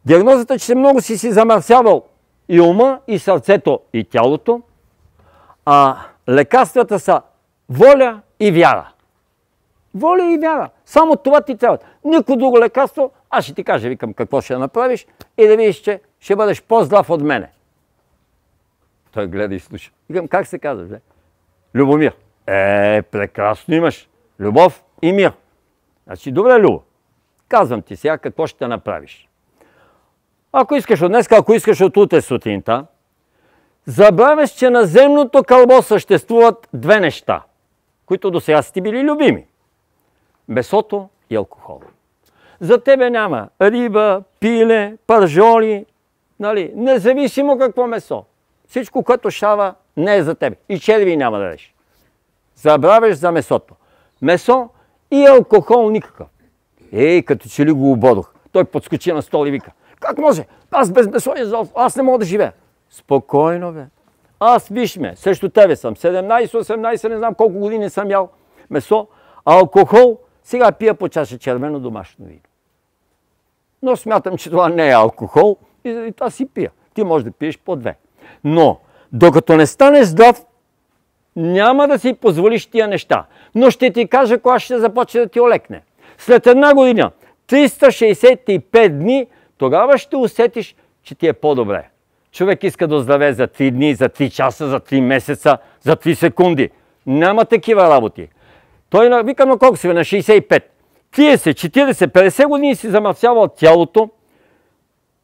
Диагнозата, че много си замърсявал и ума, и сърцето, и тялото, а лекарствата са воля и вяра. Воля и вяра. Само това ти трябва. Никой друго лекарство, аз ще ти кажа, викам, какво ще направиш и да видиш, че ще бъдеш по-здрав от мене. Той гледа и слуша. Викам, как се казваш, бе? Любомир. Прекрасно имаш. Любов и мир. Значи, добре, Любо. Казвам ти сега какво ще направиш. Ако искаш от днес, ако искаш от утре сутринта, забравяш, че на земното кълбо съществуват две неща, които до сега са ти били любими. Месото и алкохол. За тебе няма риба, пиле, пържоли, нали, независимо какво месо. Всичко, което шава, не е за тебе. И черви няма да дадеш. Забравяш за месото. Месо и алкохол никакъв. Като че ли го ободох. Той подскочи на стол и вика, как може? Аз без месо и зов, аз не мога да живея. Спокойно, бе. Аз, виж ме, срещу тебе съм. 17-18, не знам колко години съм ял месо. Алкохол, сега пия по чаша червено домашно вино. Но смятам, че това не е алкохол и това си пия. Ти можеш да пиеш по две. Но, докато не станеш здрав, няма да си позволиш тия неща. Но ще ти кажа, кога ще започне да ти олекне. След една година, 365 дни, тогава ще усетиш, че ти е по-добре. Човек иска да оздравее за 3 дни, за 3 часа, за 3 месеца, за 3 секунди. Няма такива работи. Той вика, на колко си, на 65. 30, 40, 50 години си замърсявал тялото,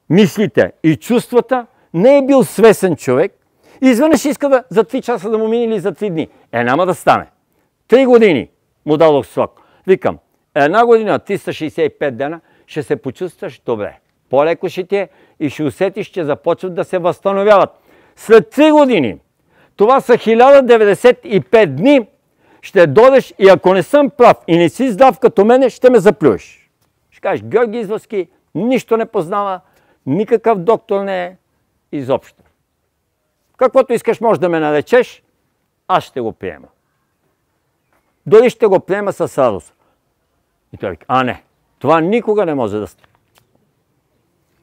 мислите и чувствата, не е бил свесен човек, и изведнъж иска за 3 часа да му мине или за 3 дни. Няма да стане. 3 години му дадох срок. Викам, една година, 365 дена, ще се почувстваш добре. По-леко ще ти е и ще усетиш, че започват да се възстановяват. След 3 години, това са 1095 дни, ще дойдеш и ако не съм прав и не си здрав като мене, ще ме заплюеш. Ще кажеш, Георги Извърски нищо не познава, никакъв доктор не е изобщо. Каквото искаш може да ме наречеш, аз ще го приема. Дори ще го приема с радост. И той вика, не, това никога не може да стане.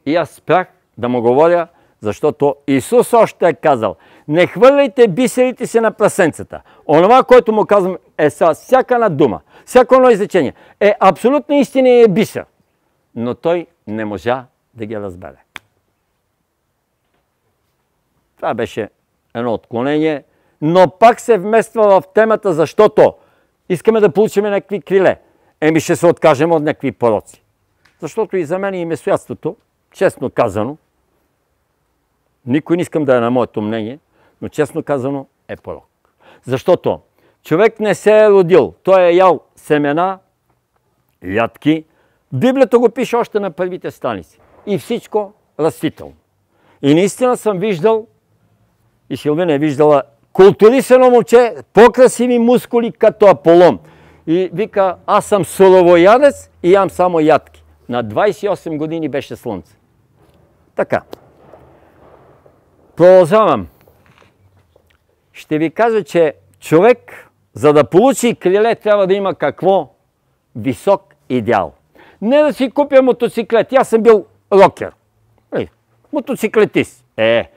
И аз спрях да му говоря, защото Исус още е казал, не хвърляйте бисерите си на прасенцата. Онова, което му казвам, е с всяка една дума, всяко едно изречение, е абсолютна истина и е бисер. Но той не можа да ги разбере. Това беше едно отклонение, но пак се вмества в темата, защото искаме да получим някакви криле. Ще се откажем от някакви пороци. Защото и за мен и месоядството, честно казано, никой не искам да е на моето мнение, но честно казано е порок. Защото човек не се е родил, той е ял семена, ядки. Библията го пише още на първите страници. И всичко растително. И наистина съм виждал, и Силвина е виждала, културисено момче, по-красиви мускули като Аполон. И вика, аз съм суровоядец и ям само ядки. На 28 години беше слънце. Така. Продължавам. Ще ви кажа, че човек, за да получи криле, трябва да има какво? Висок идеал. Не да си купя мотоциклет. Аз съм бил рокер. Мотоциклетист.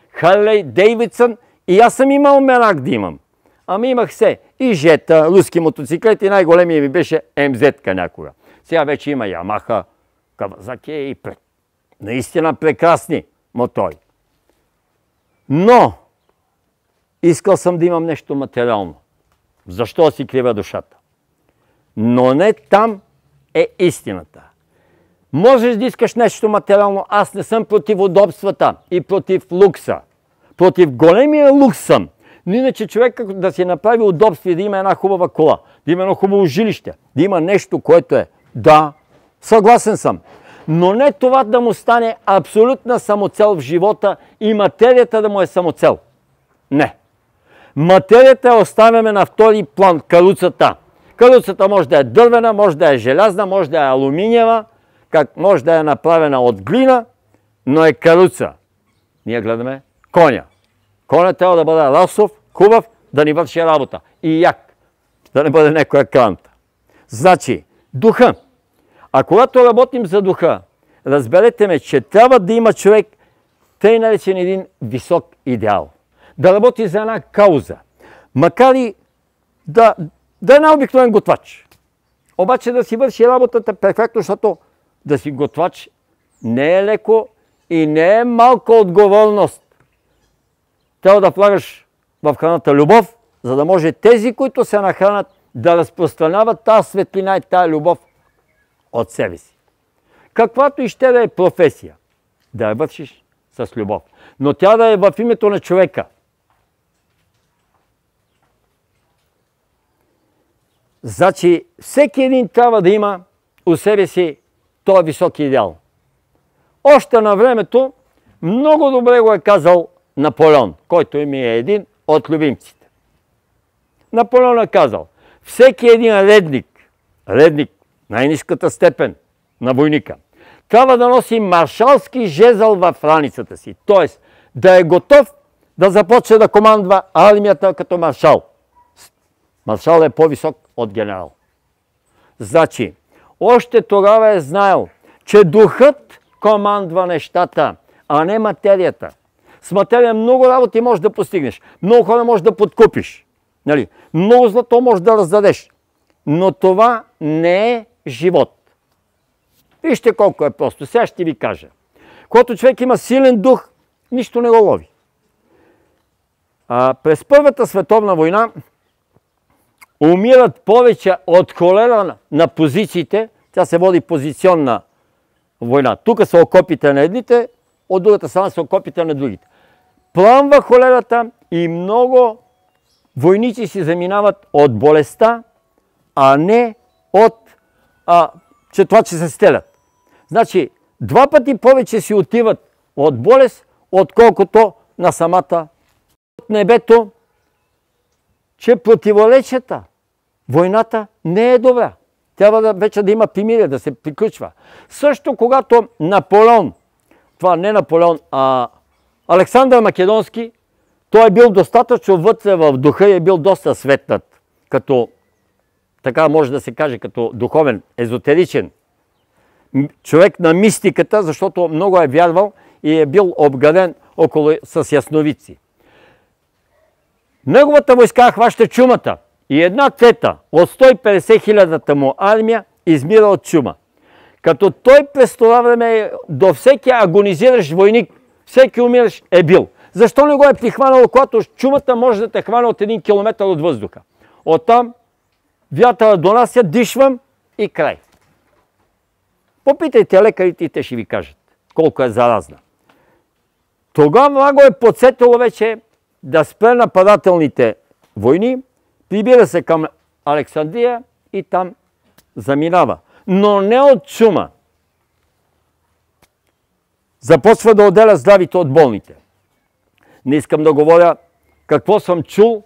Харлей Дейвидсън и аз съм имал мерак да имам. Ами имах все. И Жета, руски мотоциклети, най-големия ми беше МЗ-ка някога. Сега вече има Ямаха, Кавазаки и наистина прекрасни мотори. Но искал съм да имам нещо материално. Защо си крива душата? Но не там е истината. Можеш да искаш нещо материално, аз не съм против удобствата и против лукса. Против големия лукс съм. Но иначе човек да си направи удобство и да има една хубава кола, да има едно хубаво жилище, да има нещо, което е. Да, съгласен съм. Но не това да му стане абсолютна самоцел в живота и материята да му е самоцел. Не. Материята оставяме на втори план, каруцата. Каруцата може да е дървена, може да е желязна, може да е алуминиева, може да е направена от глина, но е каруца. Ние гледаме коня. Коня трябва да бъде расов, хубав, да ни върши работа. И як. Да не бъде някоя кранта. Значи, духа. А когато работим за духа, разберете ме, че трябва да има човек тъй наречен един висок идеал. Да работи за една кауза. Макар и да е една обикновен готвач. Обаче да си върши работата перфектно, защото да си готвач не е леко и не е малка отговорност. Трябва да влагаш в храната любов, за да може тези, които се нахранят, да разпространяват тази светлина и тази любов от себе си. Каквато и ще да е професия, да я вършиш с любов. Но тя да е в името на човека. Значи, всеки един трябва да има у себе си този висок идеал. Още на времето много добре го е казал Наполеон, който ми е един от любимците. Наполеон е казал, всеки един редник, най-ниската степен на войника, трябва да носи маршалски жезъл в раницата си. Т.е. да е готов да започне да командва армията като маршал. Маршал е по-висок от генерал. Значи, още тогава е знаел, че духът командва нещата, а не материята. С материя много работи можеш да постигнеш. Много хора можеш да подкупиш. Нали? Много злато можеш да раздадеш. Но това не е живот. Вижте колко е просто. Сега ще ви кажа. Когато човек има силен дух, нищо не го лови. През Първата световна война умират повече от холера на позициите. Тя се води позиционна война. Тук са окопите на едните, от другата страна са окопите на другите. Пламва холерата и много войници си заминават от болестта, а не от това, че се стелят. Значи, 2 пъти повече си отиват от болест, отколкото на самата от небето, че противоречията, войната не е добра. Трябва вече да има примирие, да се приключва. Също когато Наполеон, това не Наполеон, а Александър Македонски, той е бил достатъчно вътре в духа и е бил доста светнат, като, така може да се каже, като духовен, езотеричен човек на мистиката, защото много е вярвал и е бил обгаден с ясновидци. Неговата войска хваща чумата и 1/3 от 150 000-та му армия измира от чума. Като той през това време до всеки агонизиращ войник, всеки умиращ е бил. Защо не го е прихванало, когато чумата може да те хване от 1 километър от въздуха? Оттам вятъра донася, дишвам и край. Попитайте лекарите и те ще ви кажат колко е заразна. Тогава го е подсетило вече да спре нападателните войни, прибира се към Александрия и там заминава. Но не от чума. Започва да отделя здравите от болните. Не искам да говоря какво съм чул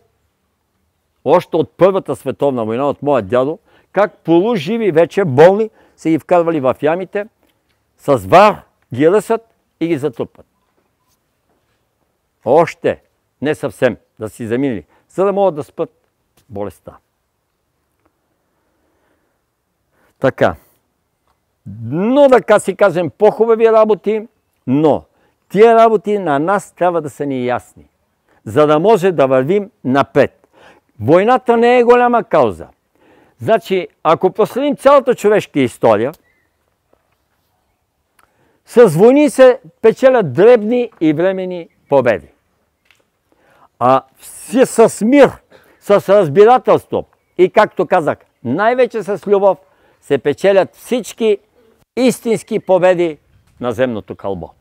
още от Първата световна война, от моя дядо, как полуживи вече болни се ги вкарвали в ямите, с вар ги ръсат и ги затрупват. Още не съвсем да си заминали, за да могат да спят болестта. Така. Но така си кажем по-хубави работи, но Тия работи на нас трябва да са ни ясни, за да може да вървим напред. Войната не е голяма кауза. Значи, ако проследим цялата човешка история, с войни се печелят дребни и временни победи. А с мир, с разбирателство и, както казах, най-вече с любов, се печелят всички истински победи на земното кълбо.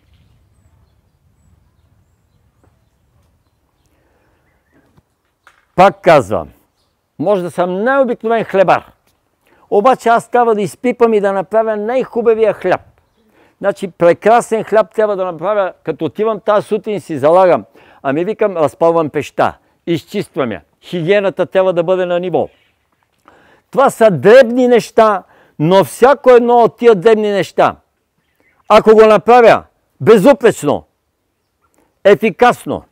Пак казвам, може да съм най-обикновен хлебар, обаче аз трябва да изпипам и да направя най-хубавия хляб. Значи прекрасен хляб трябва да направя, като отивам тази сутрин си залагам, ами викам, разпалвам пеща, изчиствам я. Хигиената трябва да бъде на ниво. Това са дребни неща, но всяко едно от тия дребни неща, ако го направя безупречно, ефикасно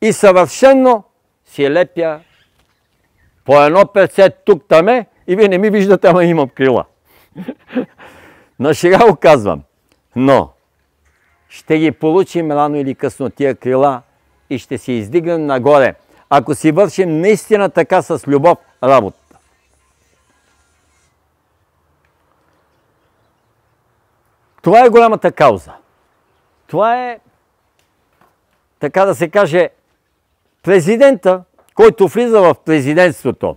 и съвършено, си лепя по едно перце тук-таме и вие не ми виждате, ама имам крила. На шега го казвам. Но ще ги получим рано или късно тия крила и ще си издигнем нагоре, ако си вършим наистина така с любов работата. Това е голямата кауза. Това е, така да се каже, президента, който влиза в президентството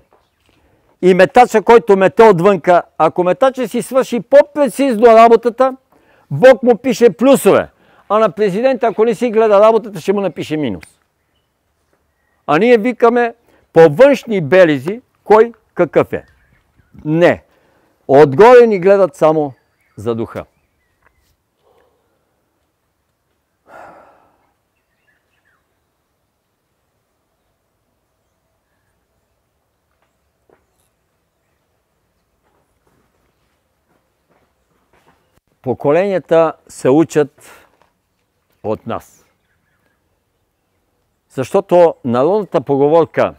и метача, който мете отвънка, ако метача си свърши по-прецизно работата, Бог му пише плюсове, а на президента, ако не си гледа работата, ще му напише минус. А ние викаме по външни белези, кой какъв е. Не. Отгоре ни гледат само за духа. Поколенията се учат от нас. Защото народната поговорка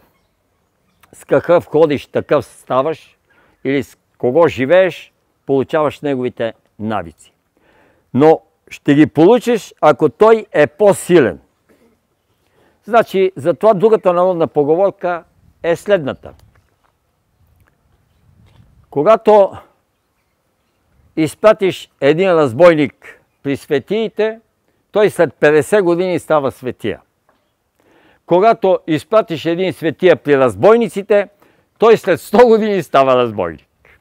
с какъв ходиш, такъв ставаш, или с кого живееш, получаваш неговите навици. Но ще ги получиш, ако той е по-силен. Значи, затова другата народна поговорка е следната. Когато изпратиш един разбойник при светиите, той след 50 години става светия. Когато изпратиш един светия при разбойниците, той след 100 години става разбойник.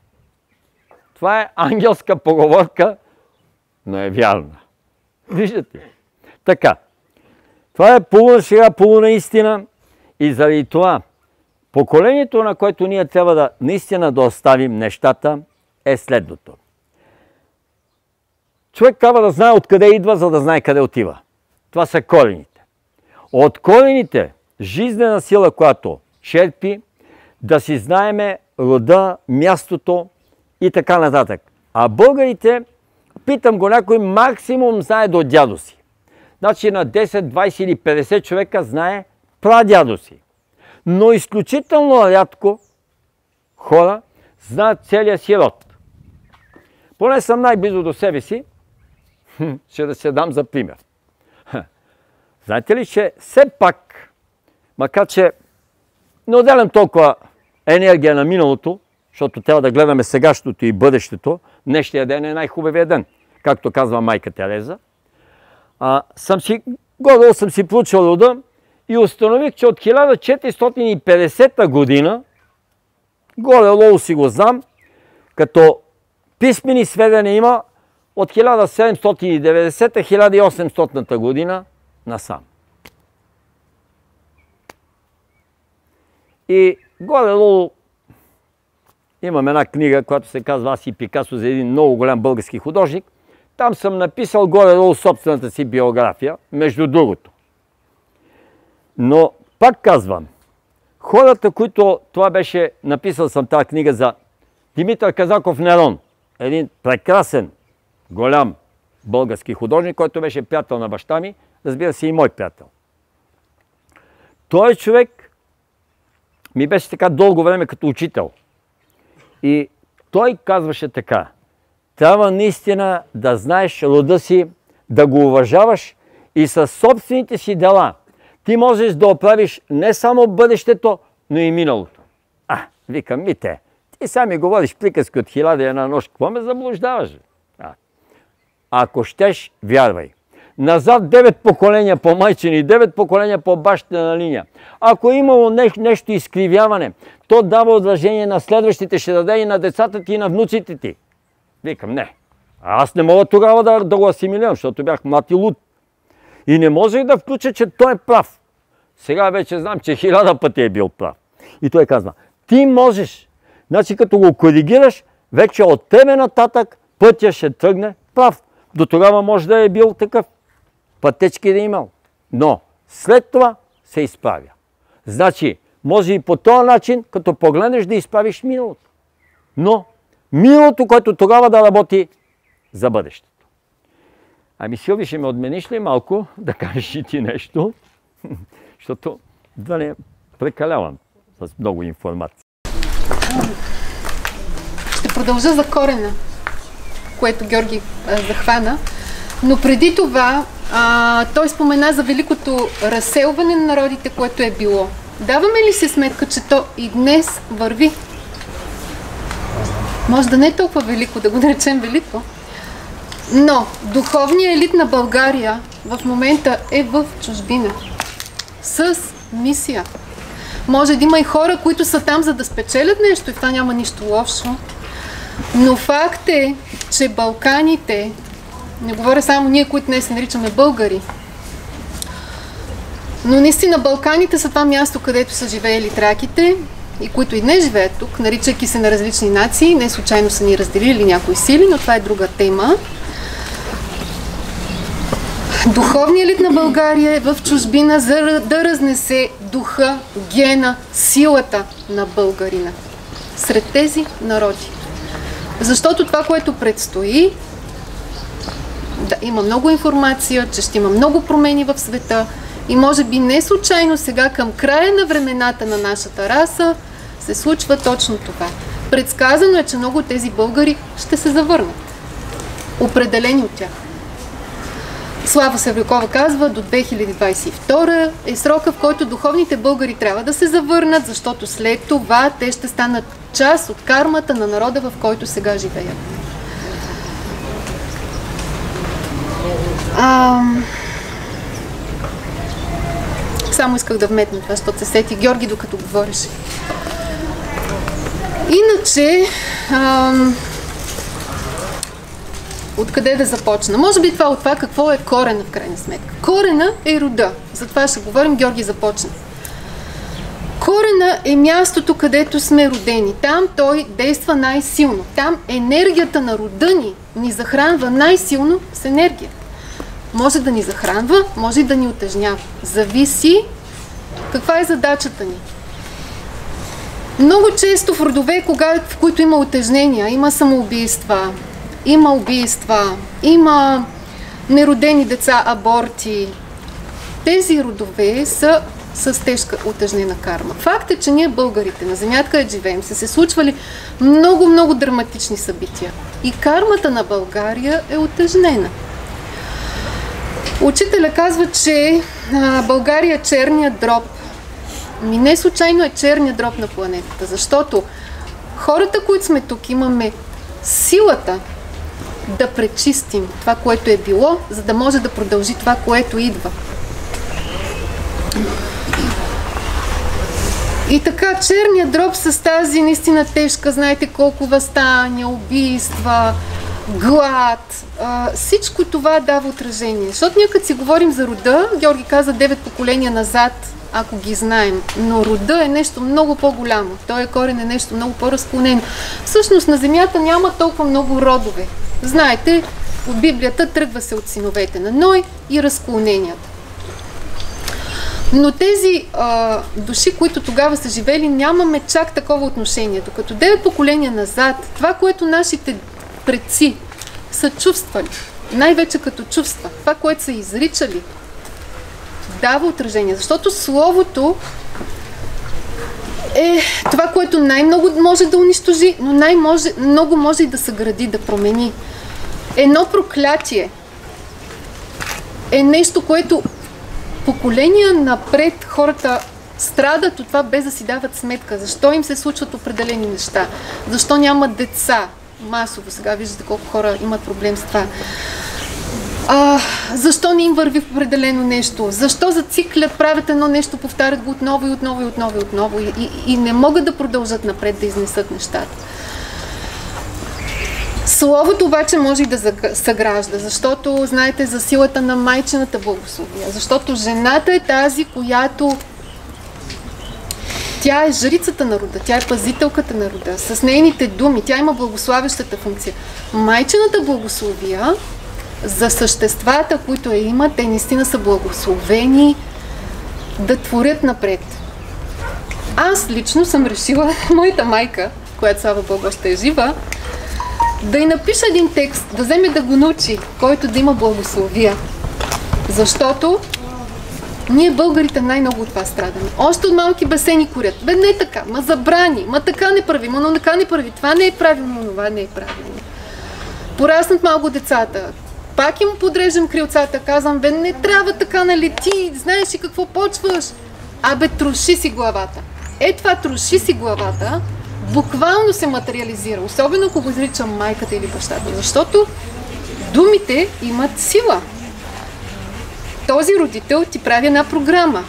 Това е ангелска поговорка, но е вярна. Виждате? Така. Това е полуна шега, полуна истина и заради това поколението, на което ние трябва да наистина да оставим нещата, е следното. Човек трябва да знае откъде идва, за да знае къде отива. Това са корените. От корените, жизнена сила, която черпи, да си знаеме рода, мястото и така нататък. А българите, питам го, някой максимум знае до дядо си. Значи на 10, 20 или 50 човека знае прадядо си. Но изключително рядко хора знаят целия си род. Поне съм най-близо до себе си, ще да се дам за пример. Знаете ли, че все пак, макар че не отделям толкова енергия на миналото, защото трябва да гледаме сегашното и бъдещето, днешния ден е най-хубавия ден, както казва майка Тереза, съм си проучил рода и установих, че от 1450 година, горе-долу си го знам, като писмени сведения има от 1790-1800 година насам. И горе-долу имам една книга, която се казва Аз и Пикасо, за един много голям български художник. Там съм написал горе-долу собствената си биография, между другото. Но пак казвам, хората, които това беше, написал съм тази книга за Димитър Казаков Нерон, един прекрасен, голям български художник, който беше приятел на баща ми, разбира се и мой приятел. Той човек ми беше така дълго време като учител. И той казваше така: трябва наистина да знаеш рода си, да го уважаваш и със собствените си дела ти можеш да оправиш не само бъдещето, но и миналото. Викам, Мите, ти сами говориш приказки от 1001 нощ, какво ме заблуждаваш? Ако щеш, вярвай. Назад 9 поколения по майчини, 9 поколения по бащина линия. Ако е имало нещо изкривяване, то дава отражение на следващите, ще даде и на децата ти и на внуците ти. Викам, не. Аз не мога тогава да го асимилирам, защото бях млад и луд. И не можех да включа, че той е прав. Сега вече знам, че 1000 пъти е бил прав. И той казва, ти можеш. Значи като го коригираш, вече от тебе нататък пътя ще тръгне прав. До тогава може да е бил такъв. Пътечки да е имал. Но след това се изправя. Значи, може и по този начин, като погледнеш, да изправиш миналото. Но миналото, което тогава да работи за бъдещето. Ами, Силви, ще ме отмениш ли малко да кажеш и ти нещо? Защото да не прекалявам с много информация. Ще продължа за корена, което Георги захвана. Но преди това той спомена за великото разселване на народите, което е било. Даваме ли си сметка, че то и днес върви? Може да не е толкова велико, да го наречем велико. Но духовният елит на България в момента е в чужбина. С мисия. Може да има и хора, които са там, за да спечелят нещо, и в това няма нищо лошо. Но факт е, че Балканите, не говоря само ние, които днес се наричаме българи, но наистина Балканите са това място, където са живеели траките и които и днес живеят тук, наричайки се на различни нации. Не случайно са ни разделили някои сили, но това е друга тема. Духовният елит на България е в чужбина, за да разнесе духа, гена, силата на българина сред тези народи. Защото това, което предстои, да, има много информация, че ще има много промени в света и може би не случайно сега към края на времената на нашата раса се случва точно това. Предсказано е, че много от тези българи ще се завърнат. Определени от тях. Слава Севрюкова казва, до 2022 е срока, в който духовните българи трябва да се завърнат, защото след това те ще станат част от кармата на народа, в който сега живеят. Само исках да вметна това, защото се сети Георги, докато говореше. Иначе, откъде да започна? Може би това от това какво е корена в крайна сметка. Корена е рода. За това ще говорим, Георги започна. Корена е мястото, където сме родени. Там той действа най-силно. Там енергията на рода ни захранва най-силно с енергия. Може да ни захранва, може и да ни утежнява. Зависи каква е задачата ни. Много често в родове, в които има утежнения, има самоубийства, има убийства, има неродени деца, аборти. Тези родове са с тежка утежнена карма. Факт е, че ние българите на земята, където живеем, са се случвали много драматични събития. И кармата на България е утежнена. Учителя казва, че България е черният дроб. Не случайно е черният дроб на планетата, защото хората, които сме тук, имаме силата да пречистим това, което е било, за да може да продължи това, което идва. И така, черният дроб с тази наистина тежка, знаете колко въстания, убийства, глад, всичко това дава отражение. Защото ние като си говорим за рода, Георги каза 9 поколения назад, ако ги знаем, но рода е нещо много по-голямо. Той корен е нещо много по-разклонено. Всъщност на земята няма толкова много родове. Знаете, от Библията тръгва се от синовете на Ной и разклоненията. Но тези души, които тогава са живели, нямаме чак такова отношение. Докато 9 поколения назад, това, което нашите предци са чувствали, най-вече като чувства, това, което са изричали, дава отражение. Защото словото е това, което най-много може да унищожи, но много може и да съгради, да промени. Едно проклятие е нещо, което поколения напред хората страдат от това, без да си дават сметка. Защо им се случват определени неща? Защо нямат деца? Масово сега виждате колко хора имат проблем с това. Защо не им върви в определено нещо? Защо зациклят, правят едно нещо, повтарят го отново и отново и отново и отново и не могат да продължат напред да изнесат нещата? Словото обаче може и да съгражда, защото знаете за силата на майчината благословия, защото жената е тази, която тя е жрицата на рода, тя е пазителката на рода. С нейните думи, тя има благославящата функция. Майчината благословия за съществата, които я имат, те наистина са благословени да творят напред. Аз лично съм решила, моята майка, която слава Богу още е жива, да й напиша един текст, да вземе да го научи, който да има благословия. Защото ние българите най-много от това страдаме. Още от малки басейни корят. Бе, не е така, ма забрани, ма така не прави, ма така не прави, това не е правилно, това не е правилно. Пораснат малко децата, пак им подреждам крилцата, казвам, бе, не трябва така, нали, ти знаеш ли какво почваш? Абе, троши си главата. Това троши си главата, буквално се материализира, особено ако го изричам майката или бащата, защото думите имат сила. Този родител ти прави една програма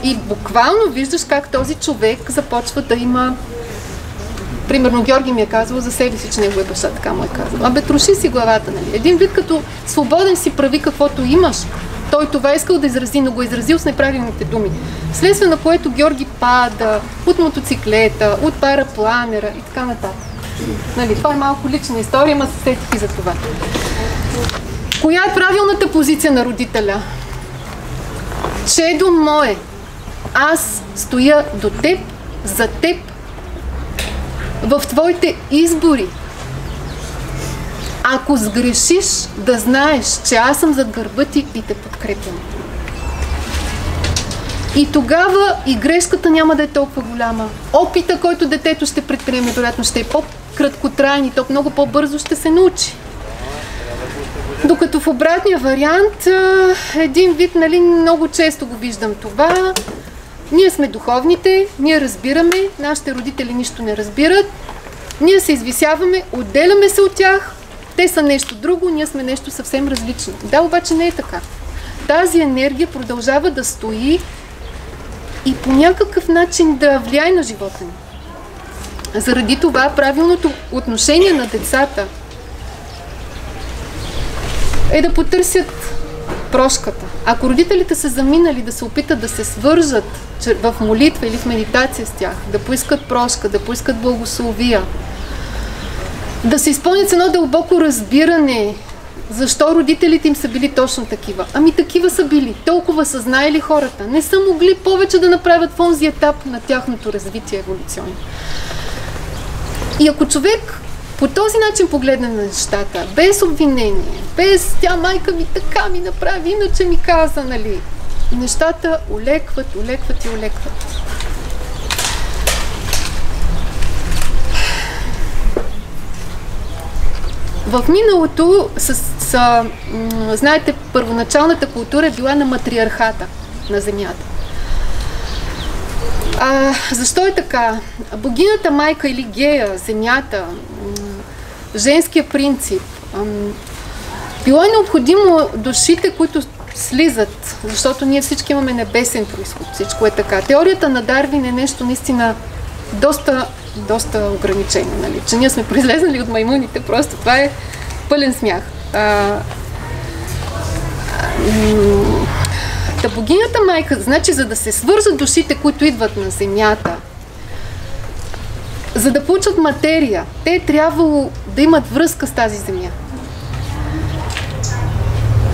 и буквално виждаш как този човек започва да има... Примерно Георги ми е казал за себе си, че неговия баща така му е казал. Абе, троши си главата, нали? Един вид като свободен си, прави каквото имаш. Той това искал да изрази, но го изразил с неправилните думи. Следствие на което Георги пада от мотоциклета, от парапланера и така нататък. Нали, това е малко лична история, ама се сетих и за това. Коя е правилната позиция на родителя? Чедо мое, аз стоя до теб, за теб, в твоите избори. Ако сгрешиш, да знаеш, че аз съм зад гърба ти и те подкрепям. И тогава и грешката няма да е толкова голяма. Опита, който детето ще предприеме, вероятно ще е по-краткотраен и то много по-бързо ще се научи. Докато в обратния вариант, един вид, нали, много често го виждам това. Ние сме духовните, ние разбираме, нашите родители нищо не разбират, ние се извисяваме, отделяме се от тях, те са нещо друго, ние сме нещо съвсем различно. Да, обаче не е така. Тази енергия продължава да стои и по някакъв начин да влияе на живота ни. Заради това правилното отношение на децата е да потърсят прошката. Ако родителите са заминали да се опитат да се свържат в молитва или в медитация с тях, да поискат прошка, да поискат благословия, да се изпълнят едно дълбоко разбиране, защо родителите им са били точно такива. Ами такива са били, толкова са знаели хората. Не са могли повече да направят в онзи етап на тяхното развитие еволюционно. И ако човек по този начин погледне на нещата, без обвинение, без тя майка ми така ми направи, иначе ми каза, нали, нещата олекват и олекват. В миналото, знаете, първоначалната култура е била на матриархата на земята. Защо е така? Богинята майка или Гея, земята, женския принцип, било е необходимо душите, които слизат, защото ние всички имаме небесен произход, всичко е така. Теорията на Дарвин е нещо наистина доста ограничено, нали? Че ние сме произлезнали от маймуните, просто това е пълен смях. Та богинята майка, значи, за да се свържат душите, които идват на земята, за да получат материя, те е трябвало да имат връзка с тази земя.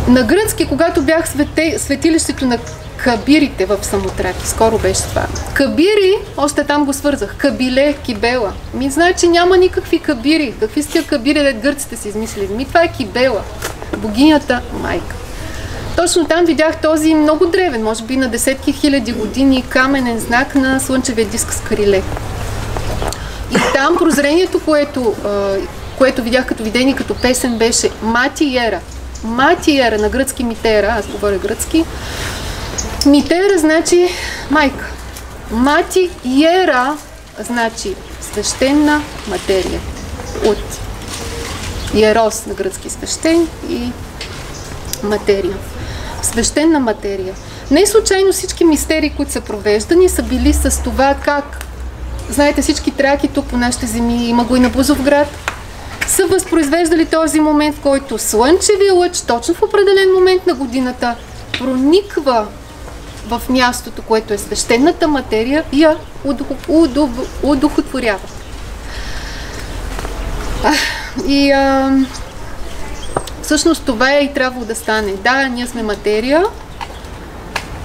На гръцки, когато бях светилището на Кабирите в Самотраки, скоро беше това. Кабири, още там го свързах. Кабиле, Кибела. Значи няма никакви кабири. Какви сте кабири, дед гърците си измислили? Това е Кибела, богинята майка. Точно там видях този много древен, може би на десетки хиляди години, каменен знак на слънчевия диск с криле. И там прозрението, което видях като видение, като песен, беше Мати Ера. Матиера, на гръцки митера, аз говоря гръцки. Митера значи майка. Матиера значи свещена материя. От иерос на гръцки свещен и материя. Свещена материя. Не случайно всички мистерии, които са провеждани, са били с това как, знаете, всички траки тук по нашите земи, има го и на Бузовград, са възпроизвеждали този момент, в който слънчевия лъч, точно в определен момент на годината, прониква в мястото, което е свещената материя и я удохотворява. И всъщност това е и трябвало да стане. Да, ние сме материя,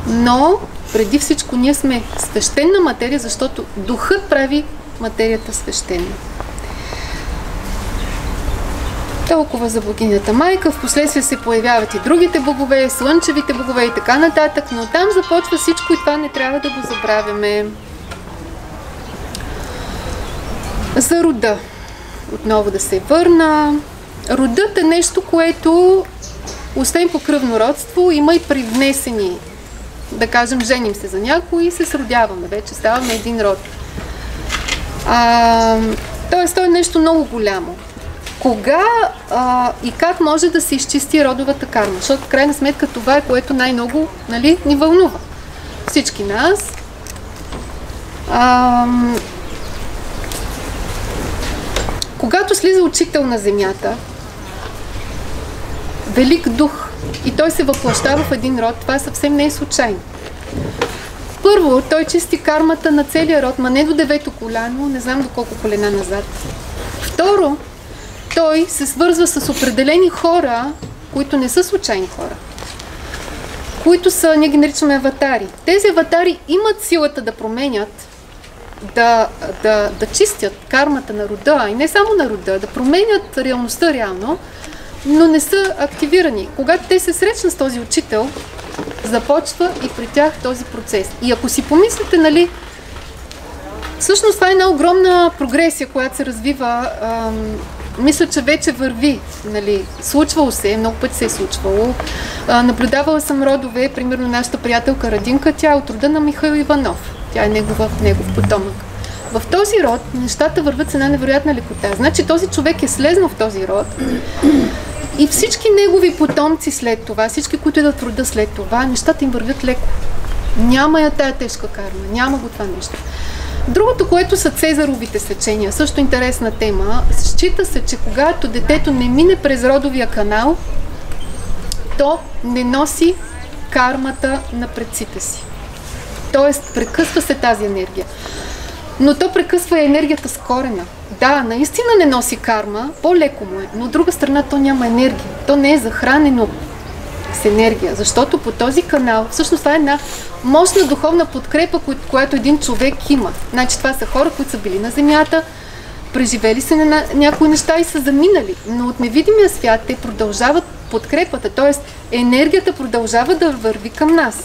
но преди всичко ние сме свещена материя, защото духът прави материята свещена. Толкова за богинята майка, в последствие се появяват и другите богове, слънчевите богове и така нататък, но там започва всичко и това не трябва да го забравяме. За рода. Отново да се върна. Родът е нещо, което, освен по кръвно родство, има и привнесени. Да кажем, женим се за някой и се сродяваме. Вече ставаме един род. Тоест, то е нещо много голямо. Кога и как може да се изчисти родовата карма? Защото в крайна сметка това е, което най-много, нали, ни вълнува. Всички нас. Когато слиза учител на земята, велик дух, и той се въплъщава в един род, това съвсем не е случайно. Първо, той чисти кармата на целия род, ма не до 9-то коляно, не знам до колко колена назад. Второ, той се свързва с определени хора, които не са случайни хора, които са, ние ги наричаме аватари. Тези аватари имат силата да променят, да чистят кармата на рода, и не само на рода, да променят реалността реално, но не са активирани. Когато те се срещнат с този учител, започва и при тях този процес. И ако си помислите, нали, всъщност това е една огромна прогресия, която се развива. Мисля, че вече върви, нали, случвало се, много пъти се е случвало. Наблюдавала съм родове, примерно нашата приятелка Радинка, тя е от рода на Михаил Иванов. Тя е негов потомък. В този род нещата върват с една невероятна лекота. Значи този човек е слезнал в този род и всички негови потомци след това, всички, които идват в рода след това, нещата им вървят леко. Няма я тая тежка карма, няма го това нещо. Другото, което са цезаровите сечения, също интересна тема, счита се, че когато детето не мине през родовия канал, то не носи кармата на предците си. Тоест, прекъсва се тази енергия. Но то прекъсва енергията с корена. Да, наистина не носи карма, по-леко му е, но от друга страна то няма енергия. То не е захранено с енергия, защото по този канал, всъщност това е една мощна духовна подкрепа, която един човек има. Значи това са хора, които са били на земята, преживели се на някои неща и са заминали, но от невидимия свят те продължават подкрепата, т.е. енергията продължава да върви към нас.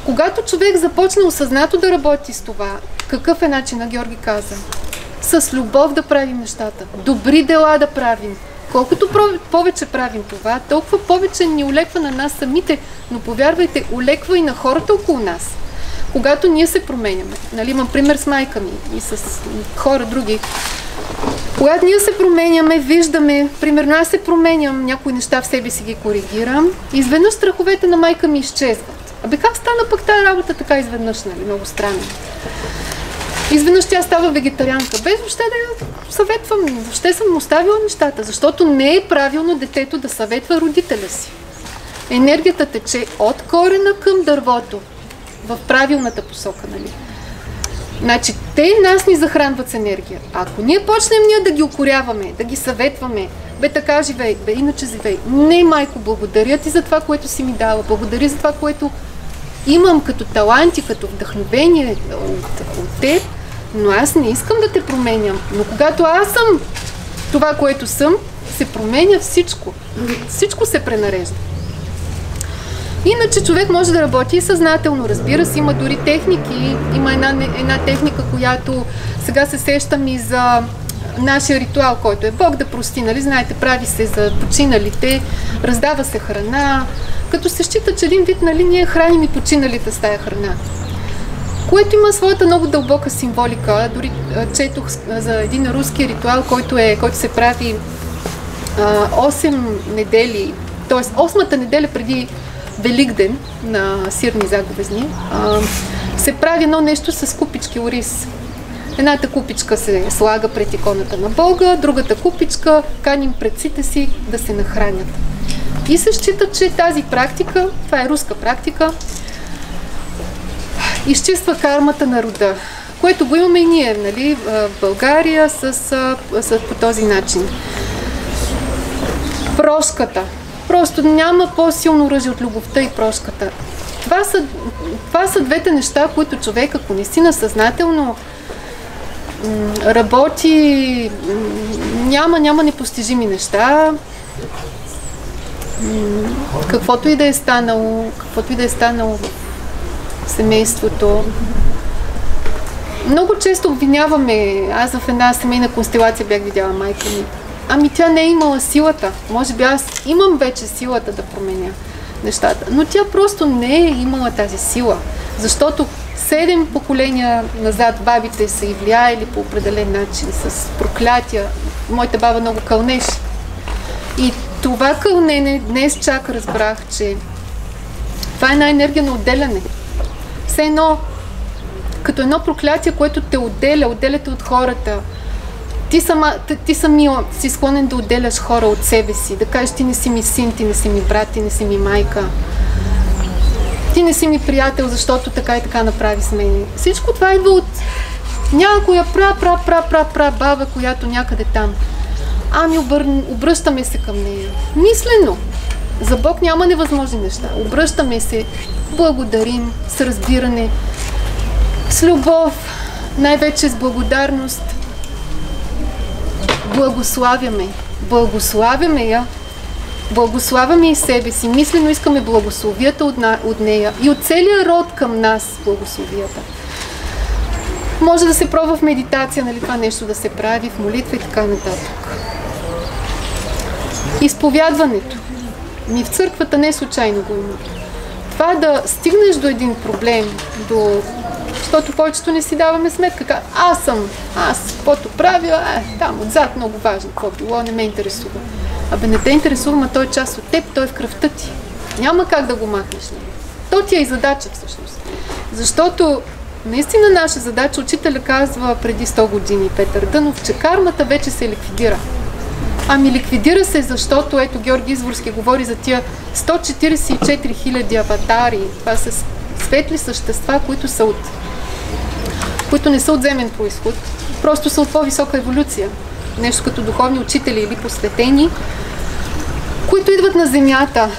Когато човек започне осъзнато да работи с това, какъв е начинът, Георги каза? С любов да правим нещата, добри дела да правим. Колкото повече правим това, толкова повече ни улеква на нас самите, но повярвайте, улеква и на хората около нас. Когато ние се променяме, нали, имам пример с майка ми и с хора други, когато ние се променяме, виждаме, примерно аз се променям, някои неща в себе си ги коригирам, изведнъж страховете на майка ми изчезват. Абе как стана пък тази работа така изведнъж, нали, много странно. Изведнъж тя става вегетарианка, без въобще да я съветвам, въобще съм оставила нещата, защото не е правилно детето да съветва родителя си. Енергията тече от корена към дървото, в правилната посока, нали. Значи, те нас ни захранват с енергия. Ако ние почнем да ги укоряваме, да ги съветваме, бе така живей, бе иначе живей. Не, майко, благодаря ти за това, което си ми дала, благодаря за това, което имам като таланти, като вдъхновение от теб, но аз не искам да те променям. Но когато аз съм това, което съм, се променя всичко. Всичко се пренарежда. Иначе човек може да работи съзнателно, разбира се, има дори техники. Има една техника, която сега се сещам и за нашия ритуал, който е Бог да прости, нали, знаете, прави се за починалите, раздава се храна, като се счита, че един вид, нали, ние храним и починалите с тая храна. Което има своята много дълбока символика. Дори четох за един руски ритуал, който се прави 8 недели, т.е. 8-та неделя преди Великден на сирни заговезни, се прави едно нещо с купички ориз. Едната купичка се слага пред иконата на Бога, другата купичка каним предците си да се нахранят. И се счита, че тази практика, това е руска практика, изчиства кармата на рода, което го имаме и ние, нали, в България по този начин. Прошката. Просто няма по-силно оръжие от любовта и прошката. Това са двете неща, които човек, ако наистина съзнателно работи, няма непостижими неща. Каквото и да е станало в семейството. Много често обвиняваме, аз в една семейна констелация бях видяла майка ми. Ами тя не е имала силата. Може би аз имам вече силата да променя нещата. Но тя просто не е имала тази сила. Защото 7 поколения назад бабите са и влияели по определен начин, с проклятия. Моята баба много кълнеше. И това кълнене днес чак разбрах, че това е една енергия на отделяне. Все едно, като едно проклятие, което те отделяте от хората. Ти самия си склонен да отделяш хора от себе си, да кажеш, ти не си ми син, ти не си ми брат, ти не си ми майка. Ти не си ми приятел, защото така и така направи с мен. Всичко това идва от някоя баба, която някъде там. Ами обръщаме се към нея. Мислено. За Бог няма невъзможни неща. Обръщаме се, благодарим, с разбиране, с любов, най-вече с благодарност. Благославяме я. Благославяме и себе си. Мислено искаме благословията от нея и от целия род към нас благословията. Може да се пробва в медитация, нали, това нещо да се прави, в молитва и така нататък. Изповядването. В църквата не случайно го има. Това да стигнеш до един проблем, защото повечето не си даваме сметка. Аз, каквото правя, там отзад много важно, какво било, не ме интересува. Абе не те интересува, но той е част от теб, той е в кръвта ти. Няма как да го махнеш. То ти е и задача всъщност. Защото наистина наша задача, учителя казва преди 100 години, Петър Дънов, че кармата вече се ликвидира. Ами ликвидира се, защото ето Георги Изворски говори за тия 144 000 аватари. Това са светли същества, които не са от земен произход, просто са от по-висока еволюция. Нещо като духовни учители или посветени, които идват на Земята.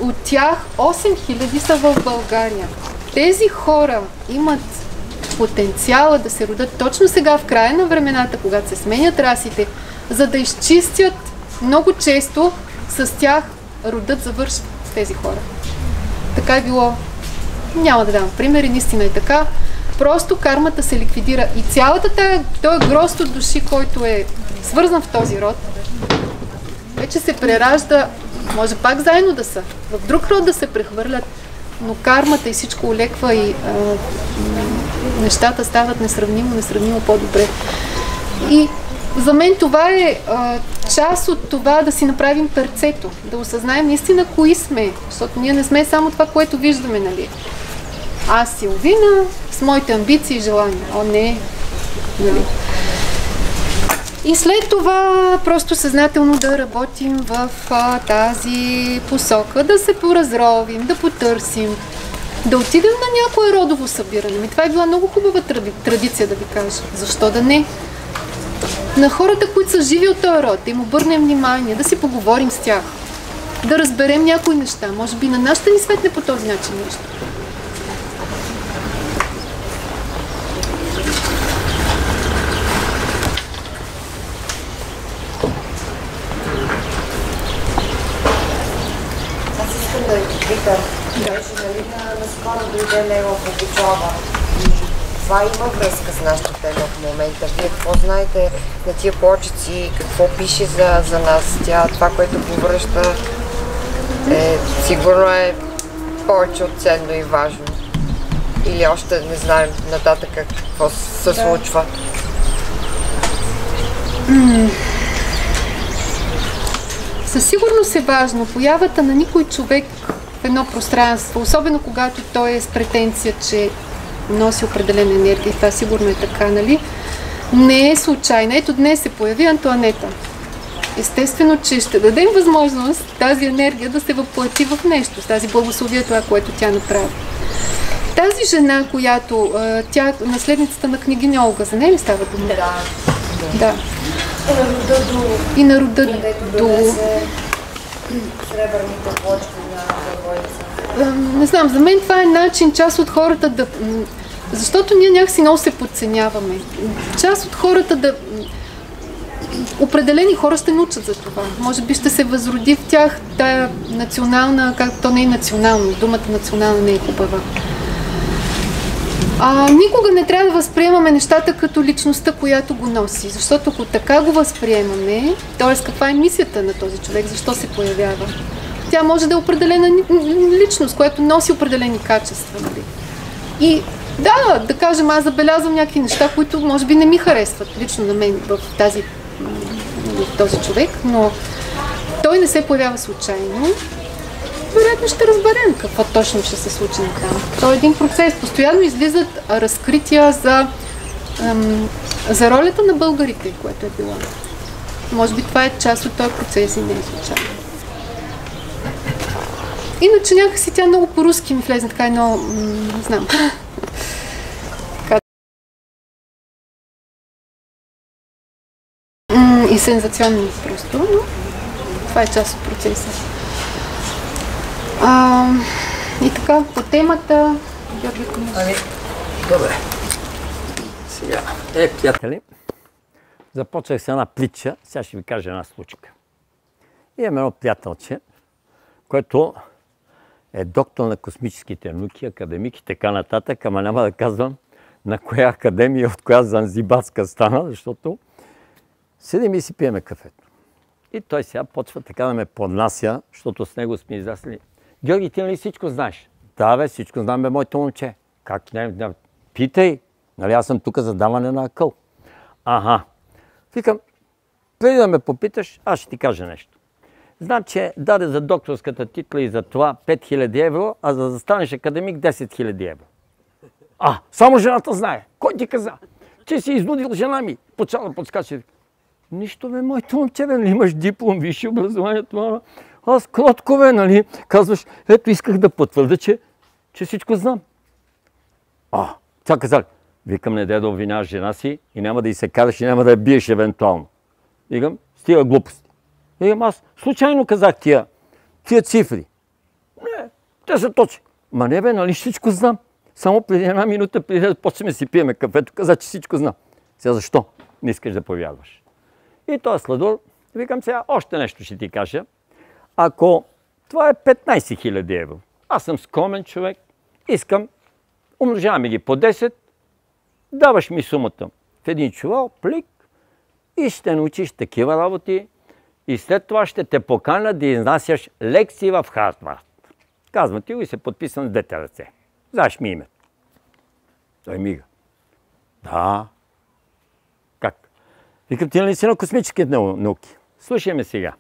От тях 8000 са в България. Тези хора имат потенциала да се родят точно сега, в края на времената, когато се сменят расите, за да изчистят много често с тях родът завършва с тези хора. Така е било. Няма да давам примери, наистина е така. Просто кармата се ликвидира и цялата този грост от души, който е свързан в този род, вече се преражда, може пак заедно да са, в друг род да се прехвърлят, но кармата и всичко олеква и нещата стават несравнимо по-добре. И за мен това е част от това да си направим перцето, да осъзнаем наистина кои сме, защото ние не сме само това, което виждаме, нали? Аз Силвина с моите амбиции и желания. О, не. Нали? И след това просто съзнателно да работим в тази посока, да се поразровим, да потърсим, да отидем на някое родово събиране. Това е била много хубава традиция, да ви кажа. Защо да не? На хората, които са живи от този род, да им обърнем внимание, да си поговорим с тях, да разберем някои неща. Може би на нас ще ни светне по този начин нещо. Да ви питам, беше, нали, наскоро дойде Лела Богослава и това има връзка с нашата тема в момента. Вие какво знаете на тия плочици, какво пише за нас? Това, което повръща, сигурно е повече от ценно и важно. Или още не знаем нататък какво се случва. Със сигурност е важно. Появата на никой човек в едно пространство, особено когато той е с претенция, че носи определена енергия, това сигурно е така, нали? Не е случайно. Ето днес се появи Антоанета. Естествено, че ще дадем възможност тази енергия да се въплати в нещо, с тази благословие, това, което тя направи. Тази жена, която тя наследницата на княгиня Олга, за нея ли става дума? Да. И на рода до... Сребърните плочки на Богородица. Не знам, за мен това е начин част от хората да... Защото ние някакси много се подценяваме. Част от хората да... Определени хора ще научат за това. Може би ще се възроди в тях тая национална... То не е национално, думата национална не е хубава. Никога не трябва да възприемаме нещата като личността, която го носи. Защото ако така го възприемаме, т.е. каква е мисията на този човек, защо се появява? Тя може да е определена личност, която носи определени качества. Нали? И да кажем, аз забелязвам някакви неща, които може би не ми харесват лично на мен в този човек, но той не се появява случайно. Вероятно ще разберем какво точно ще се случи там. Това е един процес. Постоянно излизат разкрития за ролята на българите, което е било. Може би това е част от този процес и не е случайно. Иначе някакси тя много по-руски ми влезе, така едно, не знам. И сензационно просто, но това е част от процеса. И така, по темата... Добре. Сега, приятели, започнах с една притча, сега ще ви кажа една случка. Имам едно приятелче, който е доктор на космическите науки, академик и така нататък, ама няма да казвам на коя академия, от коя занзибарска стана, защото седим и си пиеме кафето. И той сега почва така да ме поднася, защото с него сме израсли. Георги, ти нали всичко знаеш? Да, бе, всичко знам, бе, моето момче. Как не? Питай. Нали, аз съм тук за даване на акъл. Викам, преди да ме попиташ, аз ще ти кажа нещо. Знам, че даде за докторската титла и за това 5000 евро, а за да станеш академик 10 000 евро. Само жената знае. Кой ти каза? Че си изнудил жена ми. Почала да подскача. Нищо, бе, моето момче, бе, нали имаш диплом, висше образование, това. Аз кротко, бе, нали, казваш, ето исках да потвърда, че всичко знам. Тя казали, викам, не дай да обвиняваш жена си и няма да й се караш и няма да я биеш евентуално. Викам, стига глупости. Викам, аз случайно казах тия цифри. Не, те са точни. Ма не, бе, нали всичко знам. Само преди една минута, преди да почнем си пиеме кафето, каза, че всичко знам. Сега защо не искаш да повярваш? И този сладур, викам сега, още нещо ще ти кажа. Ако това е 15 000 евро, аз съм скромен човек, искам, умножаваме ги по 10, даваш ми сумата в един чувал, плик и ще научиш такива работи и след това ще те поканя да изнасяш лекции в Хартвард. Казвам ти го и се подписвам с двете ръце. Знаеш ми името. Той мига. Да. Как? Викам, ти нали си на космическите науки? Слушай ме сега.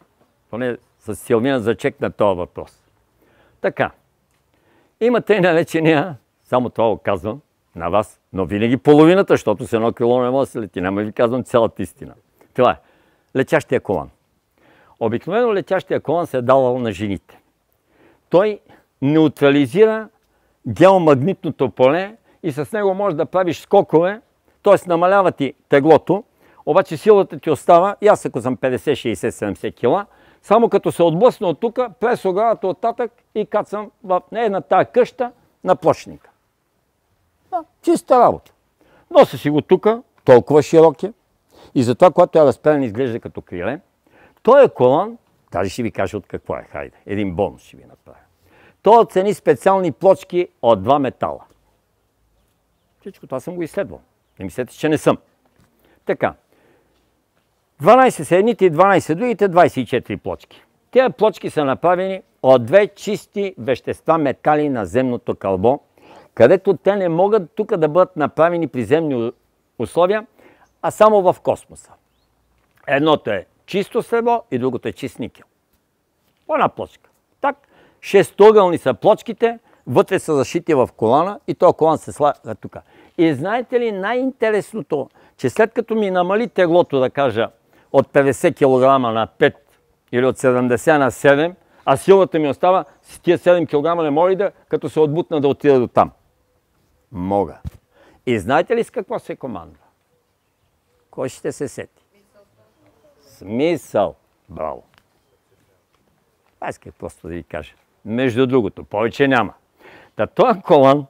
Поне с Силвина зачек на този въпрос. Така. Има тъй наречения, само това го казвам на вас, но винаги половината, защото с едно крило не може да се лети. Няма ви казвам цялата истина. Това е летящия колан. Обикновено летящия колан се е давал на жените. Той неутрализира геомагнитното поле и с него можеш да правиш скокове, т.е. намалява ти теглото, обаче силата ти остава, и аз ако съм 50, 60, 70 кила, само като се отблъсна от тук, през оградата оттатък и кацам в една тая къща на плочника. Чиста работа. Нося си го тук, толкова широк е, и затова, когато е разпрен, изглежда като криле. Той е колан, даже ще ви кажа от какво е, хайде, един бонус ще ви направя. Той оцени специални плочки от два метала. Всичко това съм го изследвал. Не мислете, че не съм. Така. 12 са едните и 12 другите, 24 плочки. Тези плочки са направени от две чисти вещества, метали на земното кълбо, където те не могат тук да бъдат направени при земни условия, а само в космоса. Едното е чисто сребро и другото е чист никел. Една плочка. Так, шестоъгълни са плочките, вътре са зашити в колана и този колан се слага тук. И знаете ли най-интересното, че след като ми намали теглото, да кажа, от 50 кг на 5 или от 70 на 7, а силата ми остава, с тия 7 кг не мога ли да, като се отбутна да отида до там? Мога. И знаете ли с какво се командва? Кой ще се сети? Смисъл. Браво. Това исках просто да ви кажа. Между другото, повече няма. Та този колан,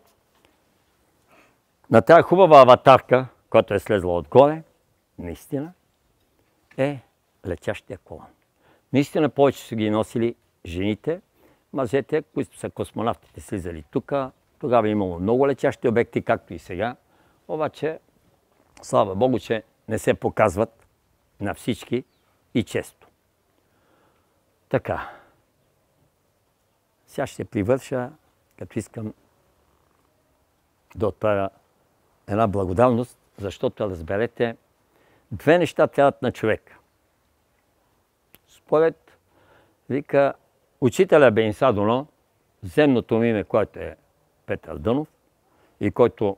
на тази хубава аватарка, която е слезла отгоре, наистина е летящия колан. Наистина повече са ги носили жените, мъжете, които са космонавтите, слизали тук. Тогава е имало много летящи обекти, както и сега. Обаче, слава Богу, че не се показват на всички и често. Така. Сега ще привърша, като искам да отправя една благодарност, защото разберете, две неща трябват на човека. Според, вика, учителя Бенса Доно, земното му име, което е Петър Дънов, и който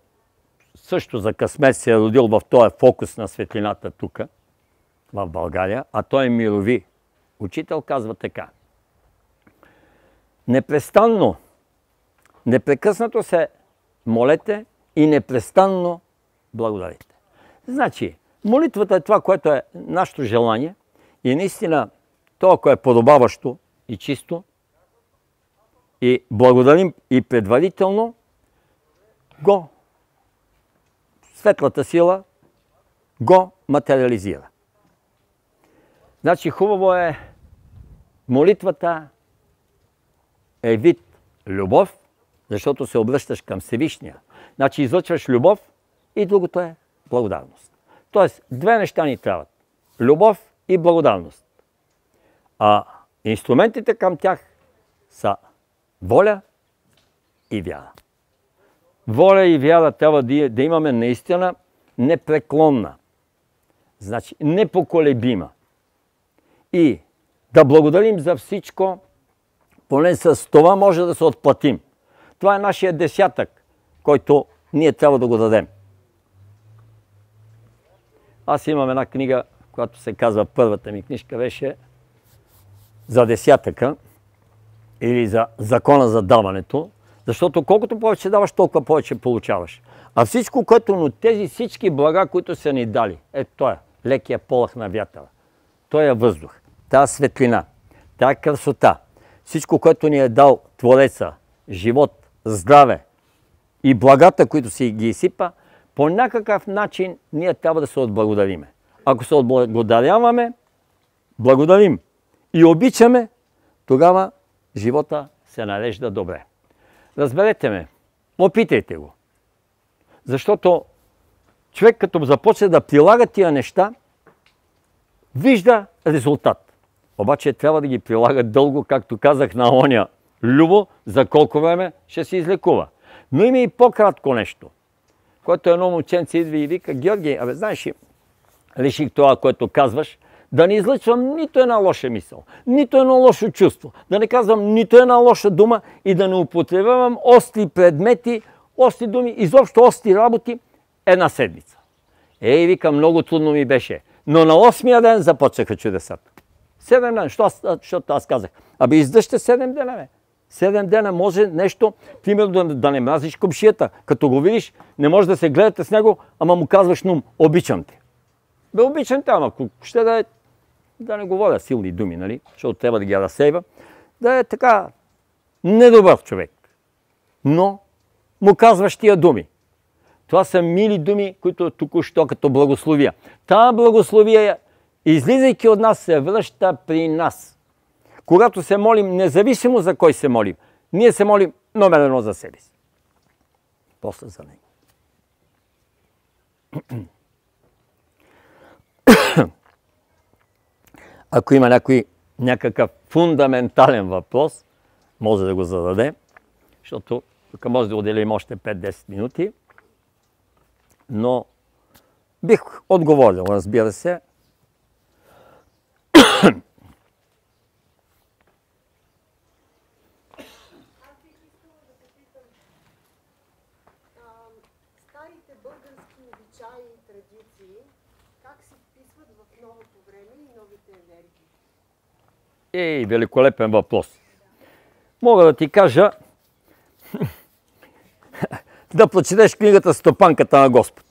също за късмет се е родил в този фокус на светлината тук, в България, а той е мирови учител, казва така. Непрекъснато се молете и непрестанно благодарите. Значи, молитвата е това, което е нашето желание и наистина това, което е подобаващо и чисто и благодарим и предварително го, светлата сила го материализира. Значи хубаво е, молитвата е вид любов, защото се обръщаш към Всевишния. Значи излъчваш любов и другото е благодарност. Тоест, две неща ни трябват. Любов и благодарност. А инструментите към тях са воля и вяра. Воля и вяра трябва да имаме наистина непреклонна. Значи непоколебима. И да благодарим за всичко, поне с това може да се отплатим. Това е нашия десятък, който ние трябва да го дадем. Аз имам една книга, която се казва, първата ми книжка беше за десятъка или за закона за даването, защото колкото повече даваш, толкова повече получаваш. А всичко, което, но тези всички блага, които са ни дали, е той, лекия полъх на вятъра, той е въздух, тази светлина, тази красота, всичко, което ни е дал Твореца, живот, здраве и благата, които си ги изсипа, по някакъв начин ние трябва да се отблагодариме. Ако се отблагодаряваме, благодарим и обичаме, тогава живота се нарежда добре. Разберете ме, опитайте го. Защото човек като започне да прилага тия неща, вижда резултат. Обаче трябва да ги прилага дълго, както казах на оня Любо, за колко време ще се излекува. Но има и по-кратко нещо, което едно момченце идва и вика, Георги, знаеш ли, реших това, което казваш, да не излъчвам нито една лоша мисъл, нито едно лошо чувство, да не казвам нито една лоша дума и да не употребявам остри предмети, остри думи, изобщо остри работи една седмица. Вика, много трудно ми беше. Но на 8-я ден започнаха чудесата. 7 дена, защото аз казах, издъжте 7 дена, бе. 7 дена може нещо, примерно да не мразиш комшията. Като го видиш, не може да се гледате с него, ама му казваш, обичам те. Обичам те, ама ще да не говоря силни думи, нали, защото трябва да ги разсейва, да е така недобър човек. Но му казваш тия думи. Това са мили думи, които току-що като благословия. Тая благословия, излизайки от нас, се връща при нас. Когато се молим, независимо за кой се молим, ние се молим номер 1 за себе си. После за него. Ако има някакъв фундаментален въпрос, може да го зададе, защото тук може да отделим още 5-10 минути, но бих отговорил, разбира се. Старите български обичаи и традиции, как се вписват в новото време и новите енергии? Великолепен въпрос. Мога да ти кажа да прочетеш книгата "Стопанката на Господ".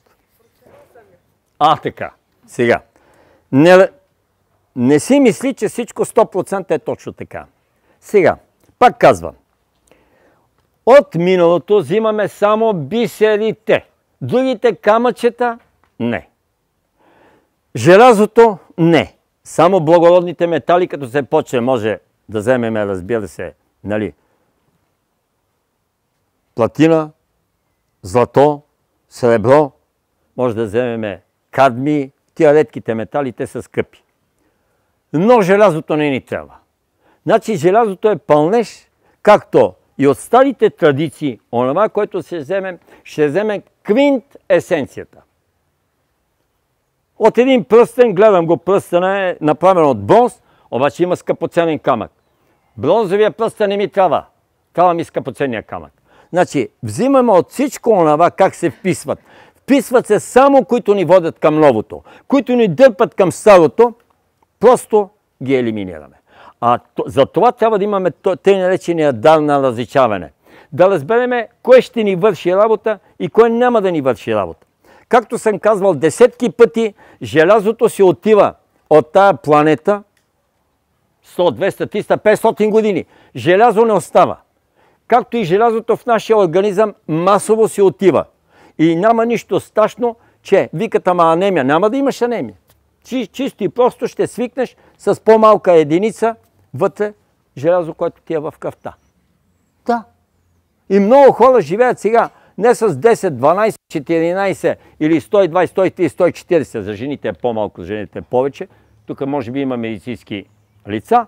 Така. Сега. Не си мисли, че всичко 100% е точно така. Сега, пак казвам. От миналото взимаме само бисерите. Другите камъчета – не. Желязото – не. Само благородните метали, като се почне, може да вземем, разбира се, платина, злато, сребро, може да вземем кадми, тия редките метали, те са скъпи. Но желязото не ни трябва. Значи желязото е пълнеж, както и от старите традиции, онова, което ще вземем квинт есенцията. От един пръстен, гледам го, пръстена е направен от бронз, обаче има скъпоценен камък. Бронзовия пръстен не ми трябва. Трябва ми скъпоценния камък. Значи, взимаме от всичко онова как се вписват. Вписват се само, които ни водят към новото. Които ни дърпат към старото, просто ги елиминираме. За това трябва да имаме тъй наречения дар на различаване. Да разбереме кое ще ни върши работа и кое няма да ни върши работа. Както съм казвал десетки пъти, желязото си отива от тая планета 100, 200, 300, 500 години. Желязо не остава. Както и желязото в нашия организъм масово си отива. И няма нищо страшно, че викат анемия. Няма да имаш анемия. Чисто и просто ще свикнеш с по-малка единица вътре желязо, което ти е в кръвта. Да. И много хора живеят сега не с 10, 12, 14 или 120, 130, 140. За жените е по-малко, за жените е повече. Тук може би има медицински лица.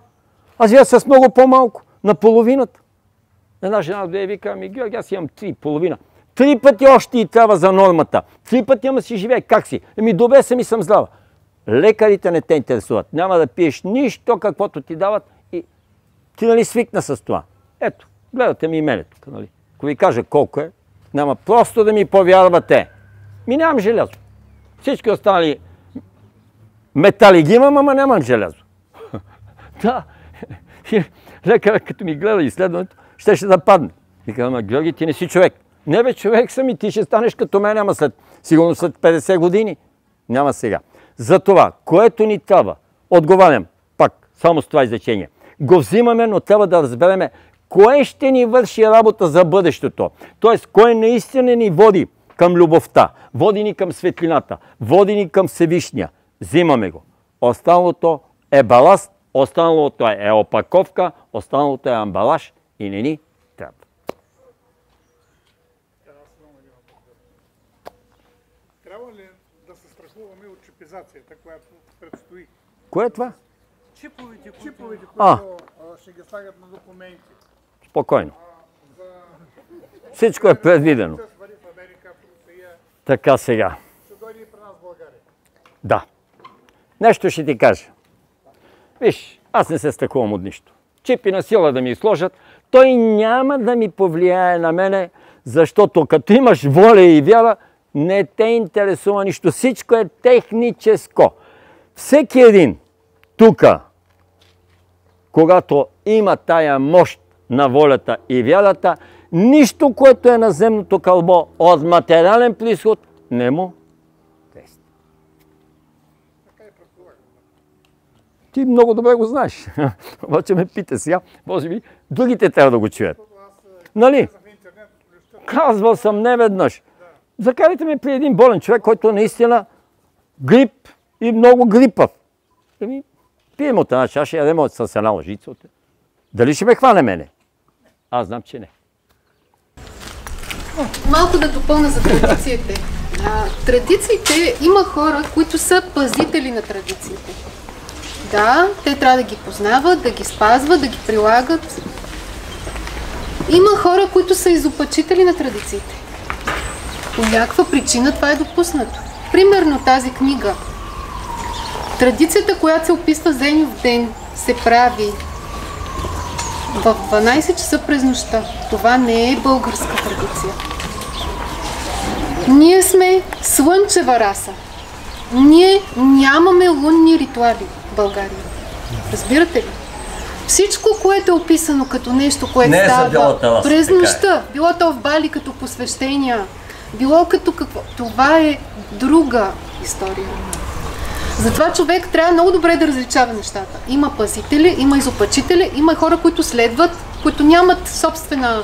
А живеят с много по-малко, на половината. Една жена да вика, Георги, аз имам 3,5. 3 пъти още и трябва за нормата. 3 пъти ама си живее. Как си? Добре съм и съм здрава. Лекарите не те интересуват. Няма да пиеш нищо, каквото ти дават и ти свикна с това. Ето, гледате ми имене тук, нали? Ако ви кажа колко е, няма просто да ми повярвате. Нямам желязо. Всички останали метали ги имам, ама нямам желязо. Да. Лекарът като ми гледа изследването, ще да падне. И казвам, Георги, ти не си човек. Не бе, човек съм и ти ще станеш като мен, ама сигурно след 50 години. Няма сега. Затова, което ни трябва, отговарям пак, само с това изречение, го взимаме, но трябва да разбереме кое ще ни върши работа за бъдещето. Тоест, кое наистина ни води към любовта, води ни към светлината, води ни към Всевишния. Взимаме го. Останалото е баласт, останалото е опаковка, останалото е амбалаж и не ни трябва. Трябва ли да се страхуваме от чипизацията, която предстои? Кое е това? Чиповете, които ще ги слагат на документи. Спокойно. Всичко е предвидено. Така сега. Ще дойде и при нас в България. Да. Нещо ще ти кажа. Виж, аз не се страхувам от нищо. Чипи на сила да ми сложат, той няма да ми повлияе на мене, защото като имаш воля и вяра, не те интересува нищо. Всичко е техническо. Всеки един тука, когато има тая мощ на волята и вярата, нищо, което е на земното кълбо от материален произход, не му тества. Ти много добре го знаеш. Обаче ме пита сега, може би другите трябва да го чуят. Нали? Казвал съм неведнъж. Закарайте ме при един болен човек, който наистина грип и много грипав. Пием от една чаша, ядем с една лъжица. Дали ще ме хване мене? Аз знам, че не. Малко да допълна за традициите. Традициите, има хора, които са пазители на традициите. Да, те трябва да ги познават, да ги спазват, да ги прилагат. Има хора, които са изопачители на традициите. По някаква причина това е допуснато. Примерно тази книга. Традицията, която се описва Зеньов ден, се прави в 12 часа през нощта. Това не е българска традиция. Ние сме слънчева раса. Ние нямаме лунни ритуали в България. Разбирате ли? Всичко, което е описано като нещо, което става през нощта, било то в Бали като посвещения, било като какво, това е друга история. Затова човек трябва много добре да различава нещата. Има пазители, има изопачители, има хора, които следват, които нямат собствена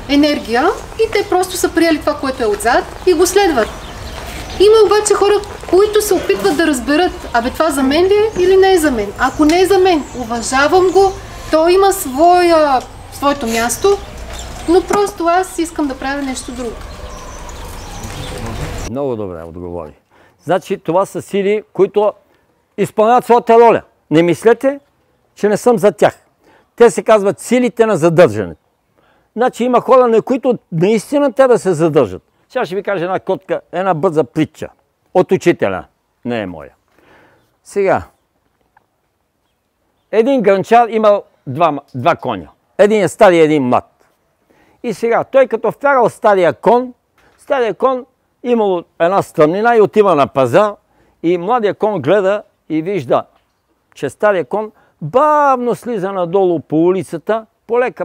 енергия и те просто са приели това, което е отзад и го следват. Има обаче хора, които се опитват да разберат, абе това за мен ли е или не е за мен. Ако не е за мен, уважавам го, той има своето място, но просто аз искам да правя нещо друго. Много добре отговори. Значи това са сили, които изпълняват своята роля. Не мислете, че не съм за тях. Те се казват силите на задържането. Значи има хора, на които наистина те да се задържат. Сега ще ви кажа една котка, една бърза притча. От учителя. Не е моя. Сега. Един гранчар имал два коня. Един е стар и един млад. И сега, той като вкарал стария кон имал една стръмнина и отива на пазар и младия кон гледа и вижда, че стария кон бавно слиза надолу по улицата,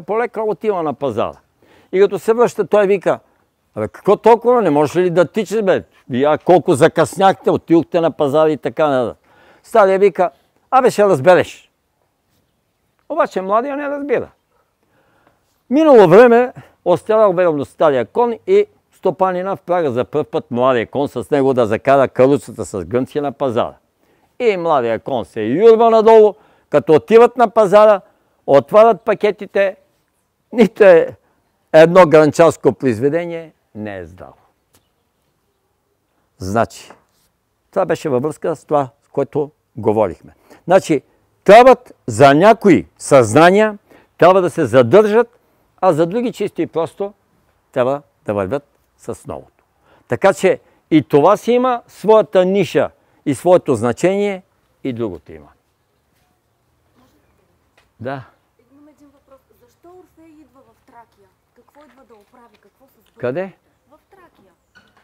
полека отива на пазара. И като се връща, той вика, абе, какво толкова, не можеш ли да тичаш, бе? Вие колко закъсняхте, отидохте на пазара и така нататък. Стария вика, абе, ще разбереш. Обаче младия не разбира. Минало време, остял верно стария кон и стопанина впрага за пръв път младия кон с него да закара каруцата с гънци на пазара. И младия кон се юрва надолу, като отиват на пазара, отварят пакетите, нито едно гранчарско произведение не е здраво. Значи, това беше във връзка с това, с което говорихме. Значи, трябват за някои съзнания, трябва да се задържат, а за други чисто и просто трябва да вървят с новото. Така че и това си има своята ниша и своето значение, и другото има. Да. Имам един въпрос. Защо Орфей идва в Тракия? Какво идва да оправи? Какво се сбъдва? Къде? В Тракия.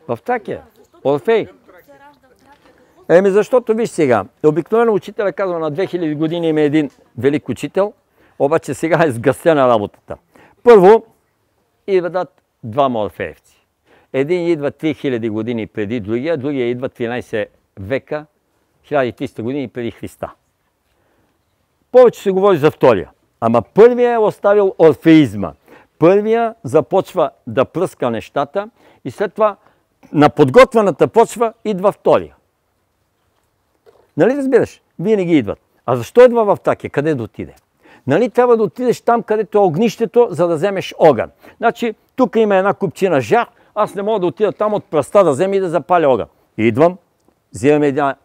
В Тракия? Да, Орфей? се ражда в Тракия. Какво Защото виж сега, обикновено учителя казва на 2000 години има един велик учител, обаче сега е сгъстена работата. Първо идват двама орфеевци. Един идва 3000 години преди другия идва 13 века, 1300 години преди Христа. Повече се говори за втория. Ама първия е оставил орфеизма. Първия започва да пръска нещата и след това на подготвената почва идва втория. Нали разбираш? Винаги идват. А защо идва в Тракия? Къде да отиде? Нали трябва да отидеш там, където е огнището, за да вземеш огън. Значи, тук има една купчина жар, аз не мога да отида там от пръста да взема и да запаля огън. Идвам, взимам една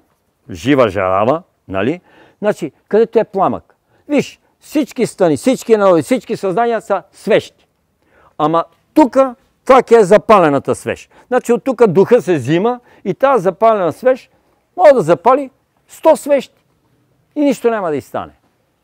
жива жарава, нали? Значи, където е пламък. Виж, всички страни, всички народи, всички съзнания са свещи. Ама тук Тракия е запалената свещ. Значи от тук духа се взима и тази запалена свещ може да запали 100 свещи. И нищо няма да й стане.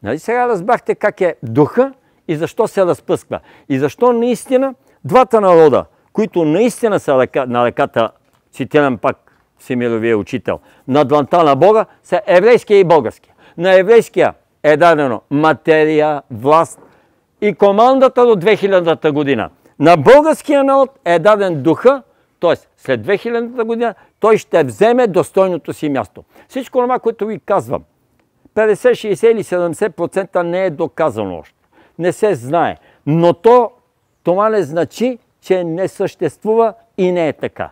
Нали сега разбрахте как е духа и защо се разпръсква. И защо наистина двата народа, които наистина са на ръката, цитирам пак Всемировия учител, на дланта на Бога, са еврейския и българския. На еврейския е дадено материя, власт и командата до 2000-та година. На българския народ е даден духа, т.е. след 2000-та година той ще вземе достойното си място. Всичко това, което ви казвам, 50, 60 или 70% не е доказано още. Не се знае. Но това не значи, че не съществува и не е така.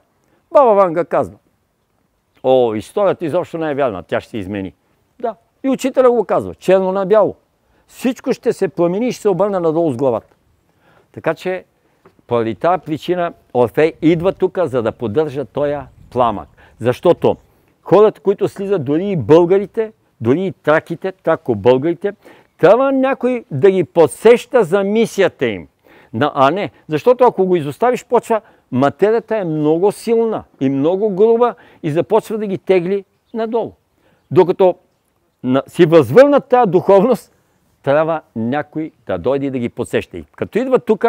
Баба Ванга казва, историята изобщо не е вярна, тя ще се измени. Да, и учителя го казва, черно на бяло. Всичко ще се промени и ще се обърне надолу с главата. Така че, поради тази причина, Орфей идва тук, за да поддържа този пламък. Защото хората, които слизат, дори и българите, дори и траките, трако-българите, трябва някой да ги подсеща за мисията им. А не, защото ако го изоставиш, почва материята е много силна и много груба и започва да ги тегли надолу. Докато си възвърнат тази духовност, трябва някой да дойде и да ги подсеща. И като идва тук,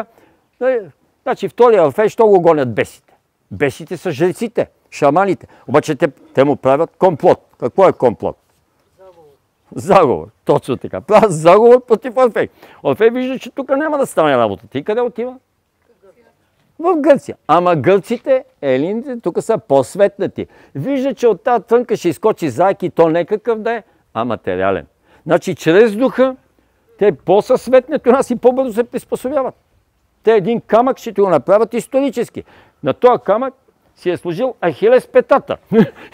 значи втория алфей, що го гонят бесите? Бесите са жреците, шаманите. Обаче те му правят комплот. Какво е комплот? Заговор. Точно така. Правят заговор против Орфей. Орфей вижда, че тук няма да стане работа. Ти къде отива? В Гърция. Ама гърците, елините, тук са по-светнати. Вижда, че от тази трънка ще изкочи заек и то не какъв да е, а материален. Значи, чрез духа, те по-са светнати у нас и по-бързо се приспособяват. Те един камък ще го направят исторически. На този камък си е служил Ахилес петата.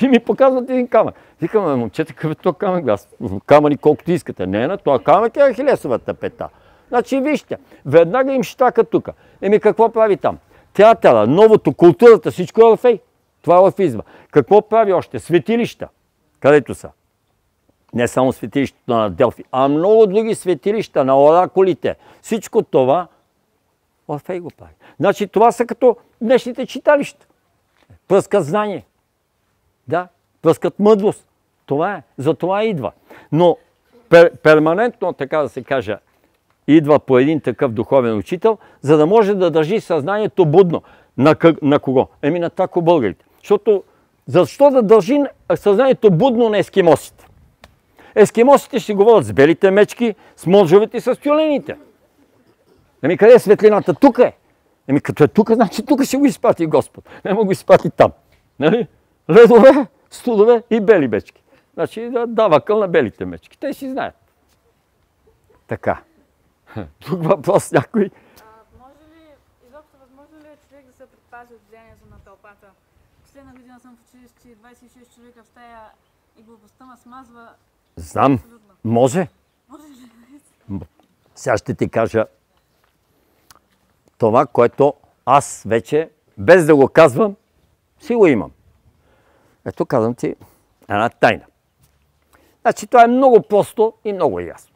И ми показват един камък. Викам, момчета, какъв е този камък? Аз камъни колкото искате. Не, на този камък е Ахилесовата пета. Значи вижте, веднага им щака тук. Какво прави там? Театъра, новото, културата, всичко е Орфей. Това е орфизма. Какво прави още? Светилища. Където са? Не само светилището на Делфи, а много други светилища на оракулите. Всичко това Орфей го прави. Значи това са като днешните читалища. Пръскат знание. Да, пръскат мъдрост. Това е. За това идва. Но перманентно, така да се каже, идва по един такъв духовен учител, за да може да държи съзнанието будно. На кого? На трако-българите. Защо да държи съзнанието будно на ескимосите? Ескимосите ще говорят с белите мечки, с можовете и с тюлените. Къде е светлината? Тук е. Като е тук, значи тук ще го изпрати Господ. Нема го изпрати там. Нали? Ледове, студове и бели мечки. Значи да дава къл на белите мечки. Те си знаят. Така. Тук въпрос някой. Изобщо възможно ли е човек да се предпази от влиянието на тълпата? Последна година съм в училище, 26 човека в стая и глупостта ме смазва. Знам. Абсолютно. Може. Може ли? Сега ще ти кажа това, което аз вече, без да го казвам, си го имам. Ето казвам ти една тайна. Значи това е много просто и много ясно.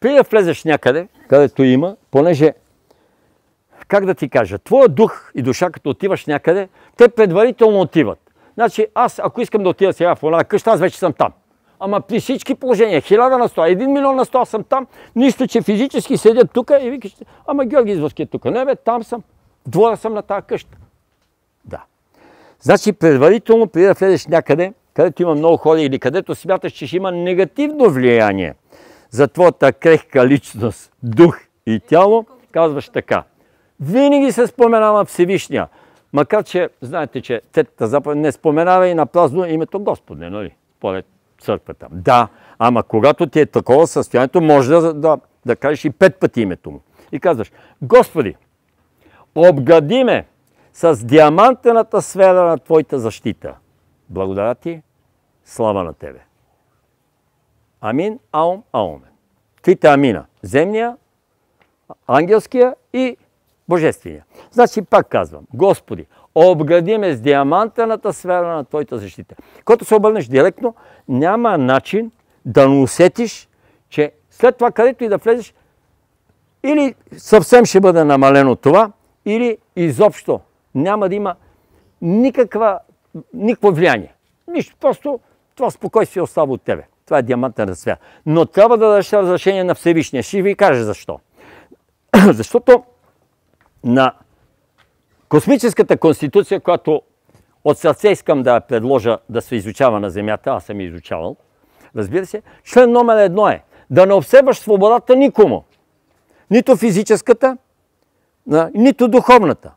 Преди да влезеш някъде, където има, понеже, как да ти кажа, твоя дух и душа, като отиваш някъде, те предварително отиват. Значи аз, ако искам да отида сега в една къща, аз вече съм там. Ама при всички положения, 1000 на 100, 1 милион на 100 съм там, нищо, че физически седят тук и викаш, ама Георги Извърски е тук. Не бе, там съм, в двора съм на тази къща. Да. Значи предварително, преди да влезеш някъде, където има много хора или където смяташ, че ще има негативно влияние за твоята крехка личност, дух и тяло, казваш така. Винаги се споменава Всевишния. Макар че, знаете, че Третата заповед не споменава и на празно името Господне, нали? Поред църквата. Да, ама когато ти е такова състоянието, може да кажеш и 5 пъти името му. И казваш, Господи, обгади ме с диамантената сфера на Твоята защита. Благодаря ти, слава на Тебе. Амин, аум, аумен. Трите амина. Земния, ангелския и божествения. Значи пак казвам, Господи, обгради ме с диамантената сфера на Твоята защита. Когато се обърнеш директно, няма начин да не усетиш, че след това, където и да влезеш, или съвсем ще бъде намалено това, или изобщо няма да има никакво влияние. Нищо, просто това спокойствие остава от тебе. Това е диамантена сфера. Но трябва да дадеш разрешение на Всевишния. Ще ви кажа защо. Защото на космическата конституция, която от сърце искам да предложа да се изучава на Земята, аз съм изучавал, разбира се, член номер 1 е да не обсебваш свободата никому. Нито физическата, нито духовната.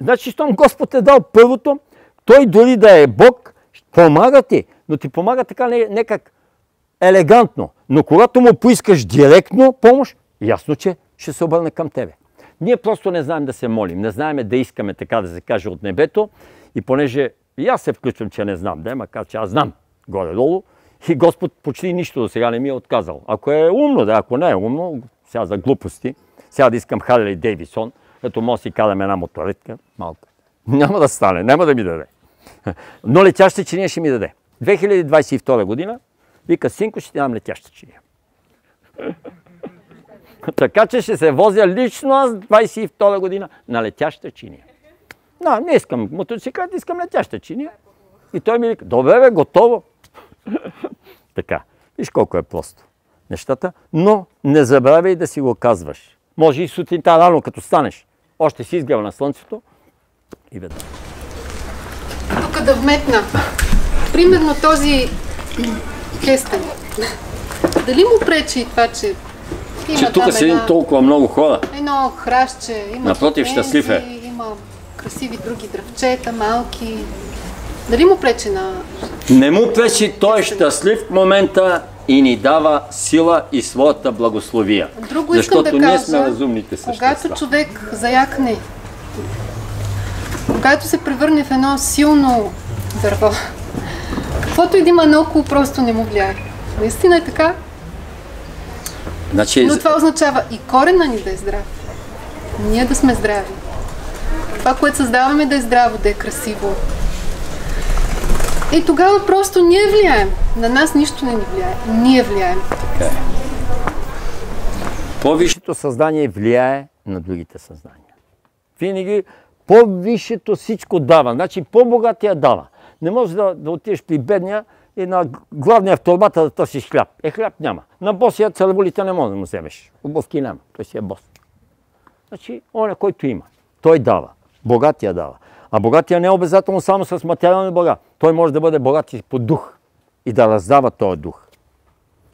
Значи, щом Господ е дал първото, той дори да е Бог, помага ти, но ти помага така не как елегантно. Но когато му поискаш директно помощ, ясно, че ще се обърне към тебе. Ние просто не знаем да се молим, не знаем да искаме, така да се каже, от небето. И понеже и аз се включвам, че не знам, макар че аз знам горе-долу, и Господ почти нищо до сега не ми е отказал. Ако е умно, ако не е умно, сега за глупости, сега да искам Харли Дейвидсон, като може да си карам една моторетка, малка. Няма да стане, няма да ми даде. Но летяща чиния ще ми даде. 2022 година, вика, синко, ще ти дам летяща чиния. Така че ще се возя лично аз 22 година на летяща чиния. Не искам мотоциклет, искам летяща чиния. И той ми вика, добре бе, готово. Така, виж колко е просто нещата, но не забравяй да си го казваш. Може и сутринта рано, като станеш, още си изгрял на слънцето и веднага. Тук да вметна. Примерно този кестен. Дали му пречи това, че има тук седим толкова много хора. Едно храстче, има напротив, щастлив е. Има красиви други дръвчета, малки. Дали му пречи на... Не му пречи, той е щастлив в момента и ни дава сила и своята благословия. Друго защото искам да ние кажа, сме разумните същества. когато човек заякне, когато се превърне в едно силно дърво, каквото и да има наоколо, просто не му влияе. Наистина е така. Значи... Но това означава и корена ни да е здрав. Ние да сме здрави. Това, което създаваме, да е здраво, да е красиво. И тогава просто ние влияем. На нас нищо не ни влияе. Ние влияем. Така. По-висшето съзнание влияе на другите съзнания. Винаги по-висшето всичко дава. Значи по-богатия дава. Не можеш да отидеш при бедния и на главния автомата да търсиш хляб. Хляб няма. На босия цареволите не може да му вземеш. Обувки няма. Той си е бос. Значи, оня, който има. Той дава. Богатия дава. А богатия не е обязателно само с материални блага. Той може да бъде богат и по дух. И да раздава този дух.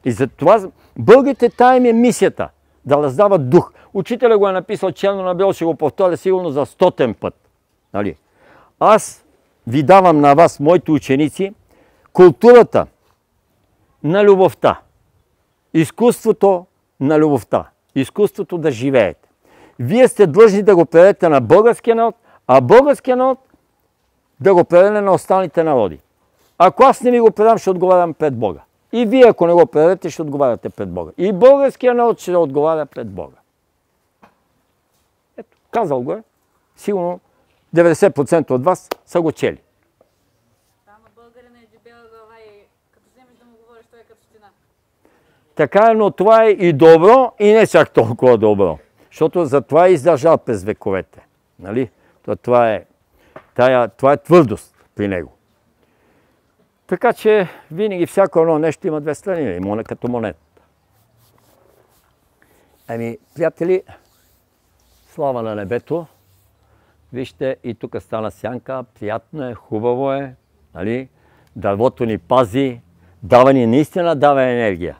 И затова българите, тая им е мисията. Да раздават дух. Учителя го е написал черно на бяло, ще го повторя сигурно за 100-тен път. Нали? Аз ви давам на вас, моите ученици, културата на любовта. Изкуството на любовта. Изкуството да живеете. Вие сте длъжни да го предадете на българския народ, а българския народ да го предаде на останалите народи. Ако аз не ви го предам, ще отговарям пред Бога. И вие, ако не го предадете, ще отговаряте пред Бога. И българския народ ще отговаря пред Бога. Ето, казал го е. Сигурно 90% от вас са го чели. Ама българина е дебела глава и като вземеш да му говориш, той е като стена. Така е, но това е и добро, и не чак толкова добро. Защото за това е издържал през вековете. Нали? Това е твърдост при него. Така че винаги всяко едно нещо има две страни, има като монет. Ами, приятели, слава на небето. Вижте, и тук стана сянка, приятно е, хубаво е. Нали? Дървото ни пази, дава ни наистина, дава енергия.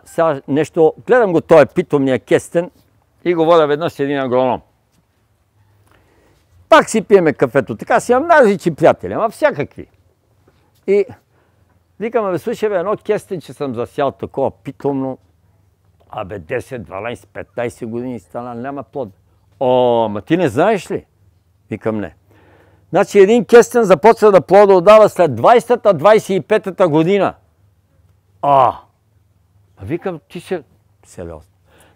Сега нещо, гледам го, той е питомния кестен и говоря веднъж с един агроном. Пак си пиеме кафето, така си имам различни приятели, ама всякакви. И викам, бе, слушай, едно кестен, че съм засял такова питомно, 10, 12, 15 години стана, няма плод. Ма ти не знаеш ли? Викам, не. Значи един кестен започва да плододава след 20-та, 25-та година. Викам, ти се... Сериозно.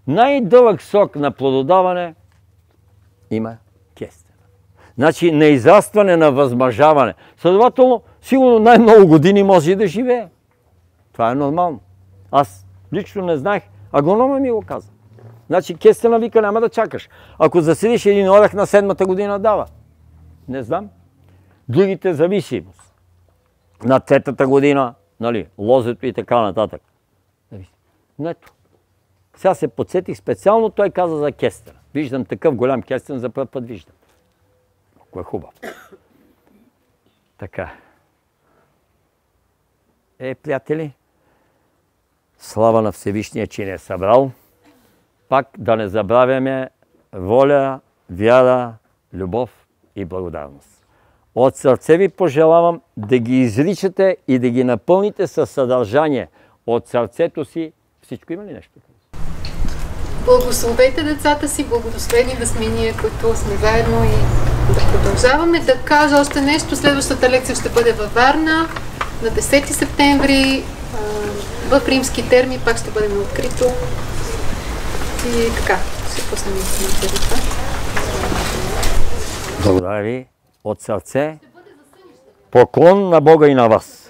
Най-дълъг срок на плододаване има кестен. Значи на израстване, на възмъжаване. Следователно, сигурно най-много години може и да живее. Това е нормално. Аз лично не знаех. Агрономът ми го каза. Значи кестена вика, няма да чакаш. Ако заседиш един орех на 7-та година дава. Не знам. Другите зависимост. На 3-та година, нали, лозето и така нататък. Ето. Сега се подсетих специално, той каза за кестена. Виждам такъв голям кестен, за първ път виждам. Ако е хубаво. Така. Приятели, слава на Всевишния, че ни е събрал. Пак да не забравяме воля, вяра, любов и благодарност. От сърце ви пожелавам да ги изричате и да ги напълните със съдържание от сърцето си. Всичко има ли нещо? Благословете децата си, благословени да сме ние, които сме заедно и да продължаваме. Да кажа още нещо, следващата лекция ще бъде във Варна на 10 септември в Римски терми, пак ще бъде на открито. И така, ще пуснем информация за това. Благодаря ви от сърце. Поклон на Бога и на вас!